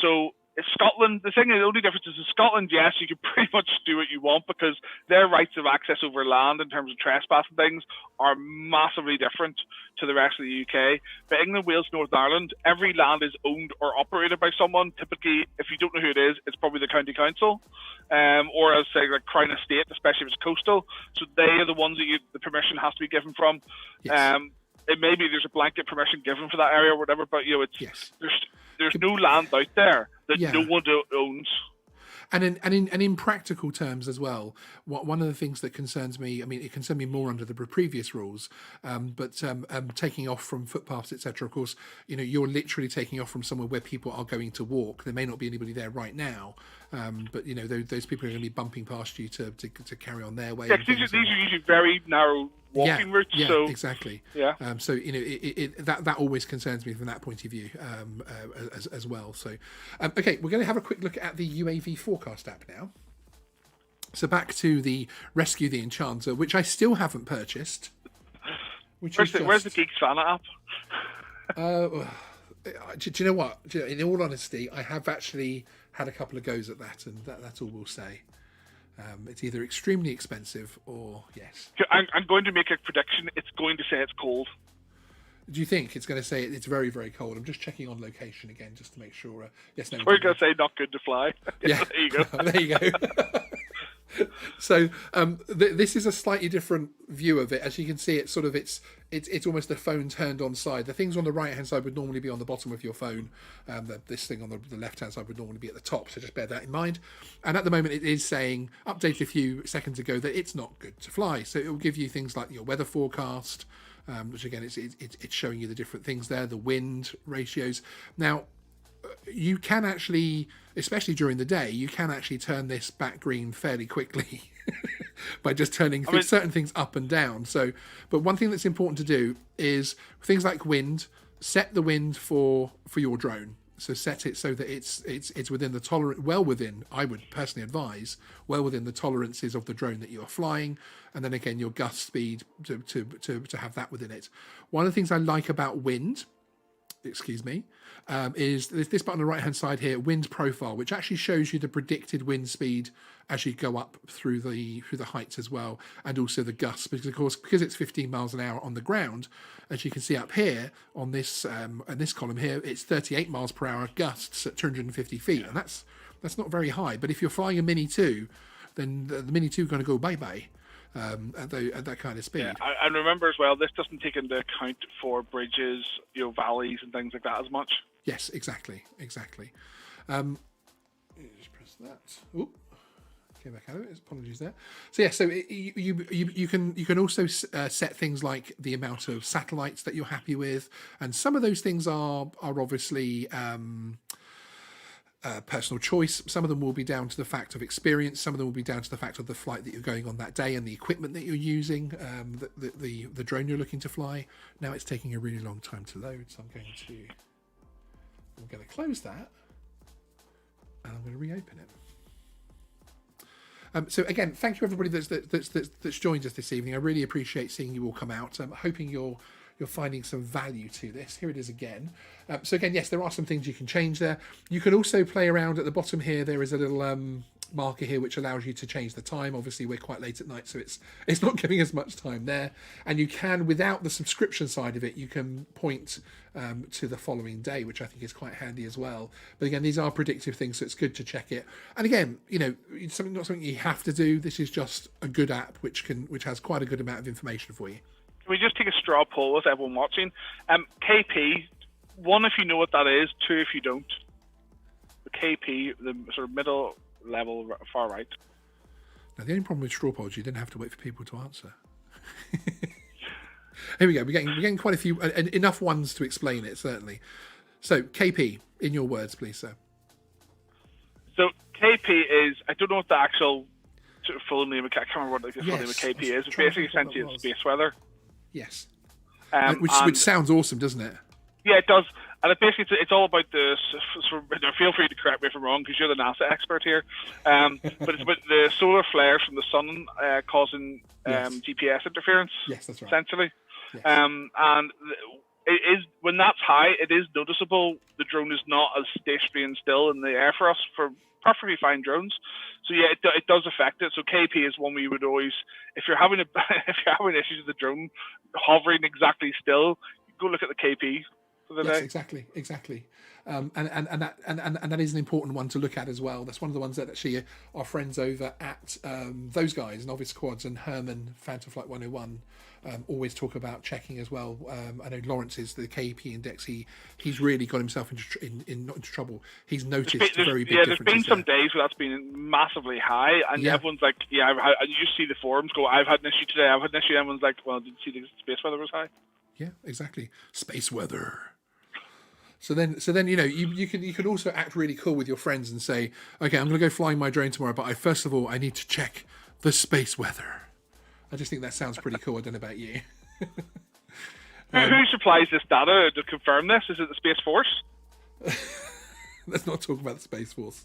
So Scotland, the only difference is in Scotland, yes, you can pretty much do what you want because their rights of access over land in terms of trespass and things are massively different to the rest of the UK. But England, Wales, Northern Ireland, every land is owned or operated by someone. Typically, if you don't know who it is, it's probably the county council, or as say like Crown Estate, especially if it's coastal. So they are the ones that the permission has to be given from. Yes. It may be there's a blanket permission given for that area or whatever, but it's Yes. there's no land out there that Yeah. no one owns. And in practical terms as well, one of the things that concerns me, I mean, it concerned me more under the previous rules, but taking off from footpaths, etc. Of course, you're literally taking off from somewhere where people are going to walk. There may not be anybody there right now, but those people are going to be bumping past you to carry on their way. Yeah, these are usually very narrow walking routes. Yeah, so exactly. Yeah. So that always concerns me from that point of view as well. So okay, we're going to have a quick look at the UAV forecast app now. So back to the Rescue the Enchanter, which I still haven't purchased. Where's the Geeksvana app? Do you know what? In all honesty, I have actually had a couple of goes at that, and that's all we'll say. It's either extremely expensive or yes. I'm going to make a prediction. It's going to say it's cold. Do you think it's going to say it's very, very cold? I'm just checking on location again just to make sure. Yes, no. We're going to say not good to fly. Yeah, there you go. There you go. So this is a slightly different view of it. As you can see, it's almost a phone turned on side. The things on the right hand side would normally be on the bottom of your phone. This thing on the left hand side would normally be at the top. So just bear that in mind. And at the moment, it is saying, updated a few seconds ago, that it's not good to fly. So it will give you things like your weather forecast, which again, it's showing you the different things there, the wind ratios. Now, you can actually, especially during the day, you can actually turn this back green fairly quickly by just turning certain things up and down. So, but one thing that's important to do is things like wind. Set the wind for your drone. So set it so that it's within the tolerant, well within. I would personally advise well within the tolerances of the drone that you are flying, and then again your gust speed to have that within it. One of the things I like about wind, is this button on the right hand side here, wind profile, which actually shows you the predicted wind speed as you go up through the heights as well, and also the gusts, because of course, because it's 15 miles an hour on the ground, as you can see up here on this column here, it's 38 miles per hour gusts at 250 feet, and that's not very high. But if you're flying a Mini 2, then the Mini 2 is going to go bye-bye at that kind of speed. Yeah, and remember as well, this doesn't take into account for bridges, valleys and things like that as much. Yes, exactly. Just press that. Oop. Came back out of it. Apologies there. So yeah, so you can also set things like the amount of satellites that you're happy with, and some of those things are obviously personal choice. Some of them will be down to the fact of experience. Some of them will be down to the fact of the flight that you're going on that day and the equipment that you're using, the drone you're looking to fly. Now it's taking a really long time to load, so I'm going to close that, and I'm going to reopen it. So again, thank you everybody that's joined us this evening. I really appreciate seeing you all come out. I'm hoping you're finding some value to this. Here it is again. So again, yes, there are some things you can change there. You can also play around at the bottom here. There is a little marker here which allows you to change the time. Obviously, we're quite late at night, so it's not giving us much time there. And you can, without the subscription side of it, you can point to the following day, which I think is quite handy as well. But again, these are predictive things, so it's good to check it. And again, it's not something you have to do. This is just a good app which has quite a good amount of information for you. Can we just take a straw poll with everyone watching? KP, 1 if you know what that is, 2 if you don't. The KP, the sort of middle level, far right. Now, the only problem with straw polls, you didn't have to wait for people to answer. Here we go. We're getting quite a few, enough ones to explain it, certainly. So, KP, in your words, please, sir. So, KP is, I don't know what the actual sort of full name, I can't remember what the full name of KP is. It's basically essentially it's space weather. Yes. Which sounds awesome, doesn't it? Yeah, it does. And it's all about the. Feel free to correct me if I'm wrong, because you're the NASA expert here. But it's about the solar flares from the sun causing GPS interference. Yes, that's right. Essentially, yes. And it is, when that's high, it is noticeable. The drone is not as stationary and still in the air for us for perfectly fine drones. So yeah, it does affect it. So KP is one we would always, if you're having issues with the drone hovering exactly still, go look at the KP for the day. Exactly. And that is an important one to look at as well. That's one of the ones that actually our friends over at those guys, Novice Quads and Herman Phantom Flight 101, always talk about checking as well. I know Lawrence is the KP index. He's really got himself into trouble. He's noticed very big differences. There's been some days where that's been massively high, and everyone's like, "Yeah, you see the forums go, I've had an issue today. I've had an issue." And everyone's like, "Well, did you see the space weather was high?" Yeah, exactly. Space weather. So then you can also act really cool with your friends and say, okay, I'm going to go flying my drone tomorrow, but first of all I need to check the space weather. I just think that sounds pretty cool. I don't know about you. Who supplies this data to confirm this? Is it the Space Force? Let's not talk about the Space Force.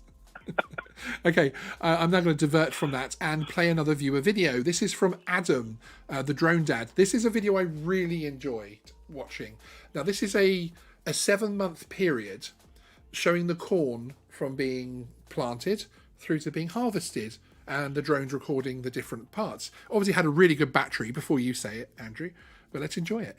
Okay, I'm now going to divert from that and play another viewer video. This is from Adam, the drone dad. This is a video I really enjoyed watching. Now, this is a 7-month period showing the corn from being planted through to being harvested, and the drone's recording the different parts. Obviously had a really good battery, before you say it, Andrew, but let's enjoy it.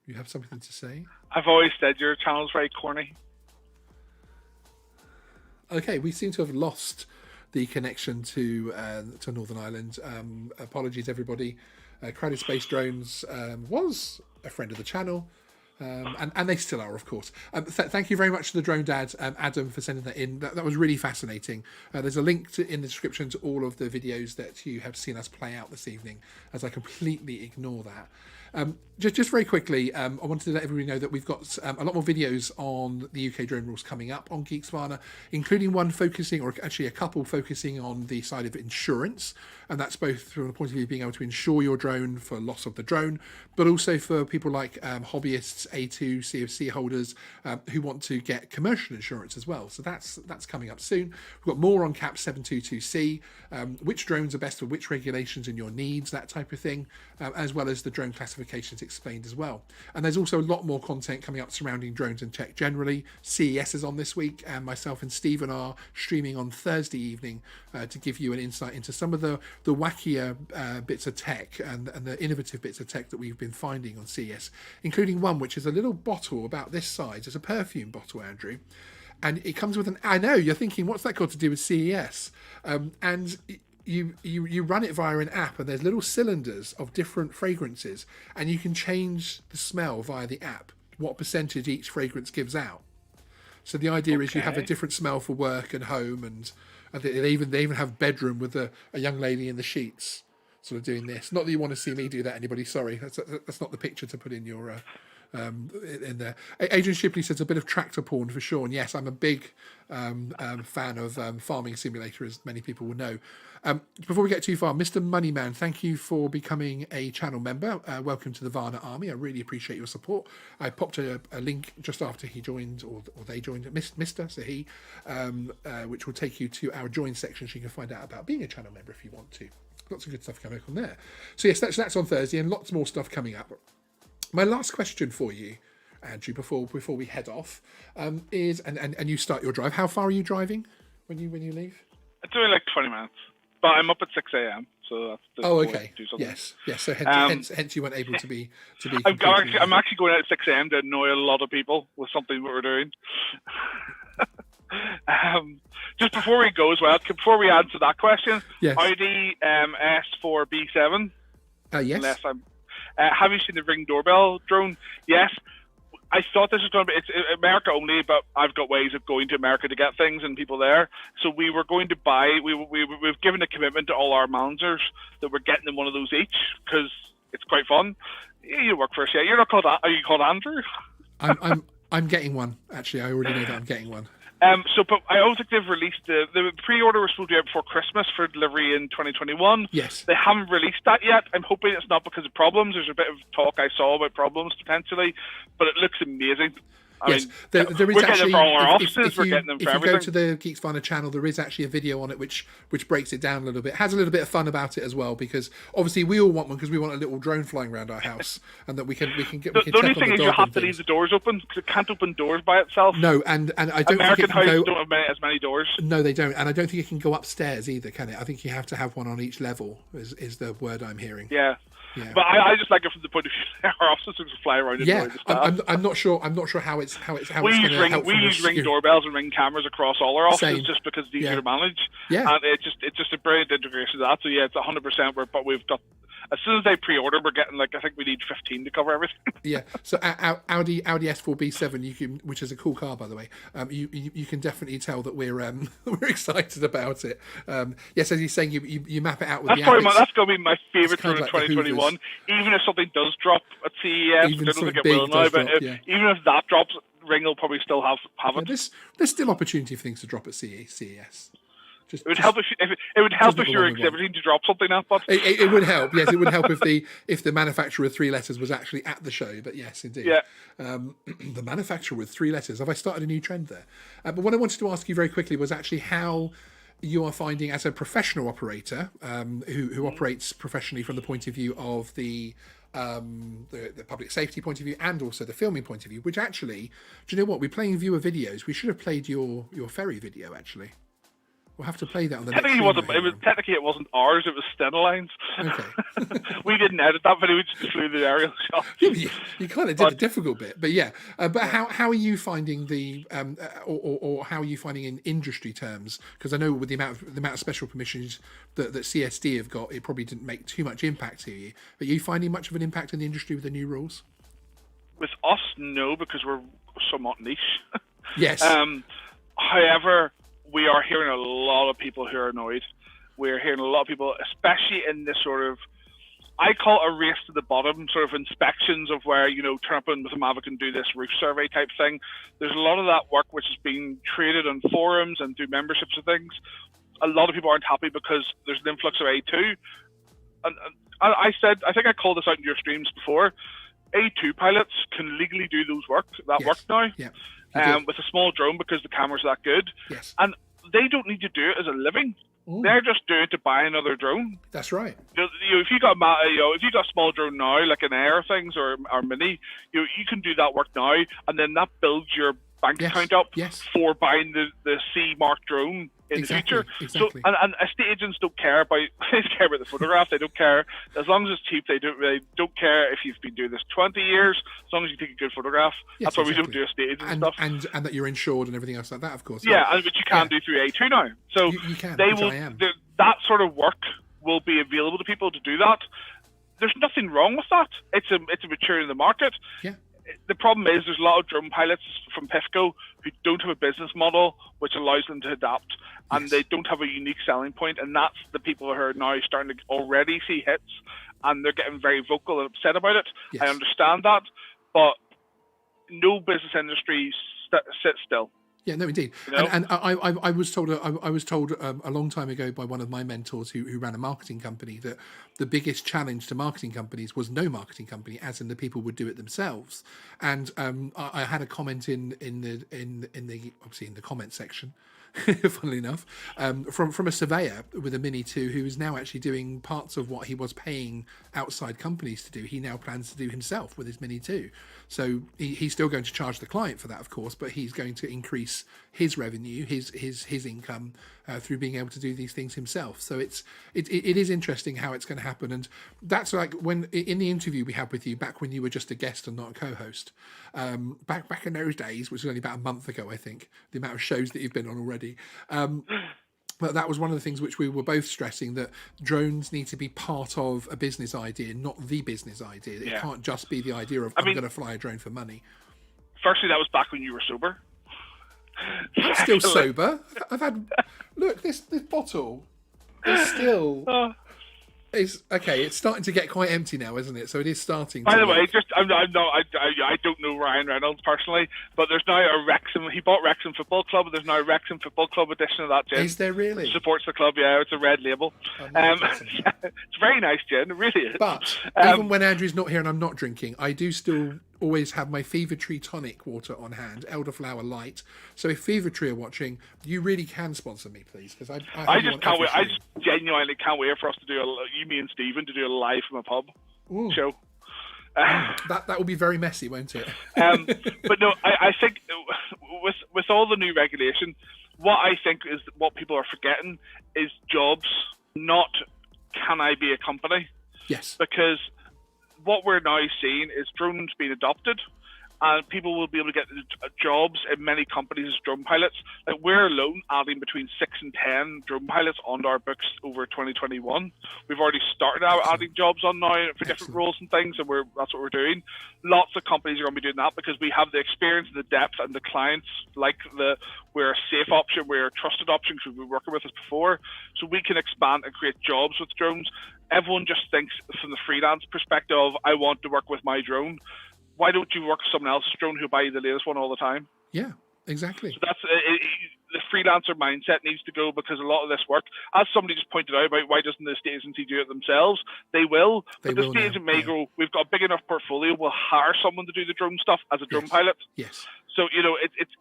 You have something to say? I've always said your channel's very corny. Okay, we seem to have lost the connection to Northern Ireland. Apologies, everybody. Crowded Space Drones was a friend of the channel. And they still are, of course. Thank you very much to the drone dad, Adam, for sending that in. That was really fascinating. There's a link in the description to all of the videos that you have seen us play out this evening, as I completely ignore that. Just very quickly, I wanted to let everybody know that we've got a lot more videos on the UK drone rules coming up on Geeksvana, including one focusing, or actually a couple focusing on the side of insurance. And that's both from the point of view of being able to insure your drone for loss of the drone, but also for people like hobbyists, A2 CofC holders who want to get commercial insurance as well. So that's coming up soon. We've got more on CAP 722C, which drones are best for which regulations and your needs, that type of thing, as well as the drone classifications explained as well. And there's also a lot more content coming up surrounding drones and tech generally. CES is on this week, and myself and Stephen are streaming on Thursday evening to give you an insight into some of the wackier bits of tech and the innovative bits of tech that we've been finding on CES, including one which is a little bottle about this size. It's a perfume bottle, Andrew, and it comes with an, I know you're thinking, what's that got to do with CES? And you run it via an app, and there's little cylinders of different fragrances, and you can change the smell via the app, what percentage each fragrance gives out. So the idea is you have a different smell for work and home, and they even have bedroom with a young lady in the sheets sort of doing this. Not that you want to see me do that, anybody, sorry, that's not the picture to put in your in there. Adrian Shipley says a bit of tractor porn for sure, and yes, I'm a big fan of Farming Simulator, as many people will know. Before we get too far, Mr. Moneyman, thank you for becoming a channel member. Welcome to the Vana Army. I really appreciate your support. I popped a link just after he joined, or they joined, Mr. So he, which will take you to our join section, so you can find out about being a channel member if you want to. Lots of good stuff coming up on there. So yes, that's on Thursday, and lots more stuff coming up. My last question for you, Andrew, before we head off, is and you start your drive. How far are you driving when you leave? It's doing like 20 minutes, but I'm up at 6 a.m. So that's the okay. Do something. Yes. So hence you weren't able to be. I'm actually going out at 6 a.m. to annoy a lot of people with something that we're doing. Just before we go as well, before we answer that question, yes. Audi S4 B7. Yes. Have you seen the Ring doorbell drone? Yes. I thought this was going to be, it's America only, but I've got ways of going to America to get things and people there. So we were going to buy, we've given a commitment to all our managers that we're getting them one of those each, because it's quite fun. You work for us, yeah. You're not called, are you called Andrew? I'm getting one, actually. I already know that I'm getting one. But I don't think they've released the pre-order was supposed to be out before Christmas for delivery in 2021. Yes. They haven't released that yet. I'm hoping it's not because of problems. There's a bit of talk I saw about problems potentially, but it looks amazing. Yes, there is we're actually. Getting them for all our offices, if we're getting them for everything. If you go to the Geeksvana channel, there is actually a video on it which breaks it down a little bit. Has a little bit of fun about it as well, because obviously we all want one because we want a little drone flying around our house, and that we can get. The only thing is you have to leave the doors open because it can't open doors by itself. No, and I don't American think it can houses go. don't have as many doors. No, they don't, and I don't think it can go upstairs either, can it? I think you have to have one on each level. Is the word I'm hearing? Yeah. Yeah. But I just like it from the point of view our officers just fly around. Yeah, I'm not sure how it's we use Ring doorbells and Ring cameras across all our offices just because it's easier to manage. Yeah, and it's just a brilliant integration of that. So yeah, it's 100%. But we've got, as soon as they pre-order, we're getting I think we need 15 to cover everything. Yeah. So Audi S4 B7, you can, which is a cool car by the way. You can definitely tell that we're we're excited about it. Yes, as he's saying, you map it out with the app. That's going to be my favourite drone in 2021. Even if something does drop at CES, I don't think it will now, but even if that drops, Ring will probably still have it. There's still opportunity for things to drop at CES. It would help if you were exhibiting to drop something up. But it would help. Yes, it would help if the manufacturer with 3 letters was actually at the show. But yes, indeed. Yeah. The manufacturer with 3 letters. Have I started a new trend there? But what I wanted to ask you very quickly was actually how you are finding, as a professional operator who operates professionally from the point of view of the public safety point of view and also the filming point of view, which actually, do you know what, we're playing viewer videos. We should have played your ferry video actually. We'll have to play that on the Technically, next it wasn't ours. It was Stenoline's. Okay. We didn't edit that video. We just flew the aerial shots. You kind of did a difficult bit, but yeah. But how are you finding the or how are you finding in industry terms? Because I know with the amount of special permissions that CSD have got, it probably didn't make too much impact to you. But are you finding much of an impact in the industry with the new rules? With us, no, because we're somewhat niche. Yes. However, we are hearing a lot of people who are annoyed. We're hearing a lot of people, especially in this sort of, I call it a race to the bottom sort of inspections of where, turn up with a Mavic and do this roof survey type thing. There's a lot of that work which is being traded on forums and through memberships and things. A lot of people aren't happy because there's an influx of A2. And I think I called this out in your streams before. A2 pilots can legally do work now. Yeah. With a small drone because the camera's that good. Yes. And they don't need to do it as a living. Ooh. They're just doing it to buy another drone. That's right. If you got a small drone now, like an Air things or Mini, you can do that work now, and then that builds your bank account up for buying the C Mark drone in the future. Exactly. So, and estate agents don't care about the photograph. They don't care as long as it's cheap. They don't care if you've been doing this 20 years. As long as you take a good photograph. Yes, that's why we don't do estate agents and stuff. And that you're insured and everything else like that, of course. Yeah, and which you can do through A2 now. So you can. They will. That sort of work will be available to people to do that. There's nothing wrong with that. It's a maturity in the market. Yeah. The problem is there's a lot of drone pilots from PIFCO who don't have a business model which allows them to adapt, and they don't have a unique selling point, and that's the people who are now starting to already see hits, and they're getting very vocal and upset about it. Yes. I understand that, but no business industry sits still. Yeah, no, indeed. And I was told a long time ago by one of my mentors who ran a marketing company that the biggest challenge to marketing companies was no marketing company, as in the people would do it themselves. And I had a comment in the comment section, funnily enough, from a surveyor with a Mini 2 who is now actually doing parts of what he was paying outside companies to do. He now plans to do himself with his Mini 2. So he's still going to charge the client for that, of course, but he's going to increase his revenue, his income through being able to do these things himself. So it is interesting how it's going to happen, and that's like when in the interview we had with you back when you were just a guest and not a co-host. Back in those days, which was only about a month ago, I think, the amount of shows that you've been on already. But that was one of the things which we were both stressing, that drones need to be part of a business idea, not the business idea. It can't just be the idea of I'm going to fly a drone for money. Firstly, that was back when you were sober. I'm still sober. I've had this bottle is still. It's starting to get quite empty now, isn't it? So it is starting. By the way, I don't know Ryan Reynolds personally, but there's now a Wrexham. He bought Wrexham Football Club, and there's now a Wrexham Football Club edition of that gin. Is there really? It supports the club, yeah. It's a red label. It's a very nice gin, it really is. But even when Andrew's not here and I'm not drinking, I do still always have my Fever Tree tonic water on hand, Elderflower Light. So if Fever Tree are watching, you really can sponsor me, please, because I just can't wait. I just genuinely can't wait for us to do me and Stephen to do a live from a pub show. That will be very messy, won't it? But no, I think with all the new regulation, what I think is what people are forgetting is jobs, not can I be a company? Yes. Because what we're now seeing is drones being adopted, and people will be able to get jobs in many companies as drone pilots. Like we're alone adding between 6 and 10 drone pilots onto our books over 2021. We've already started adding jobs on now for different roles and things, and that's what we're doing. Lots of companies are going to be doing that because we have the experience and the depth, and the clients we're a safe option, we're a trusted option because we've been working with us before, so we can expand and create jobs with drones. Everyone just thinks from the freelance perspective of I want to work with my drone. Why don't you work with someone else's drone who'll buy you the latest one all the time? Yeah, exactly. So that's the freelancer mindset needs to go, because a lot of this work, as somebody just pointed out about why doesn't the estate agency do it themselves? They will, but the estate agent may go, we've got a big enough portfolio, we'll hire someone to do the drone stuff as a drone pilot. Yes. So,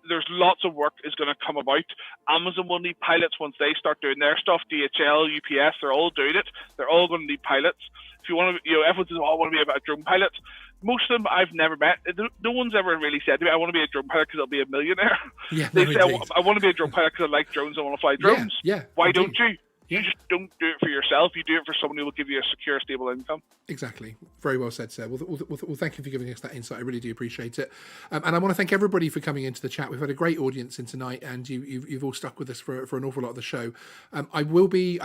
there's lots of work is going to come about. Amazon will need pilots once they start doing their stuff. DHL, UPS, they're all doing it. They're all going to need pilots. If you want to, everyone says, I want to be a drone pilot. most of them I've never met. No one's ever really said to me, I want to be a drone pilot because I'll be a millionaire. Yeah, They no, say, indeed. I want to be a drone pilot because I like drones, I want to fly drones. Yeah, Why indeed. don't you? Yeah. You just don't do it for yourself. You do it for someone who will give you a secure, stable income. Exactly. Very well said, sir. Well, thank you for giving us that insight. I really do appreciate it. And I want to thank everybody for coming into the chat. We've had a great audience in tonight, and you've all stuck with us for an awful lot of the show. I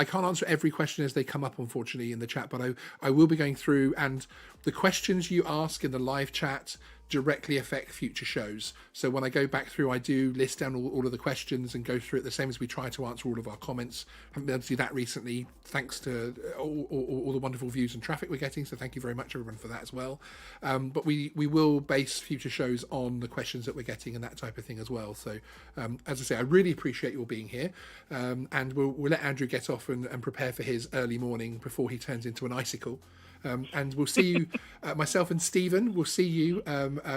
can't answer every question as they come up, unfortunately, in the chat, but I will be going through, and the questions you ask in the live chat directly affect future shows. So when I go back through, I do list down all of the questions and go through it the same as we try to answer all of our comments. Haven't been able to do that recently, thanks to all the wonderful views and traffic we're getting. So thank you very much, everyone, for that as well. But we will base future shows on the questions that we're getting and that type of thing as well. So as I say, I really appreciate you all being here. And we'll let Andrew get off and prepare for his early morning before he turns into an icicle. And we'll see you, myself and Stephen, we'll see you,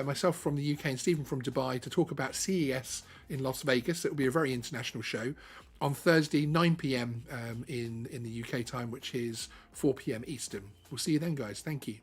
myself from the UK and Stephen from Dubai, to talk about CES in Las Vegas. It will be a very international show on Thursday, 9 p.m. In the UK time, which is 4 p.m. Eastern. We'll see you then, guys. Thank you.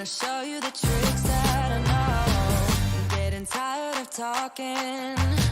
Show you the tricks that I know. I'm getting tired of talking.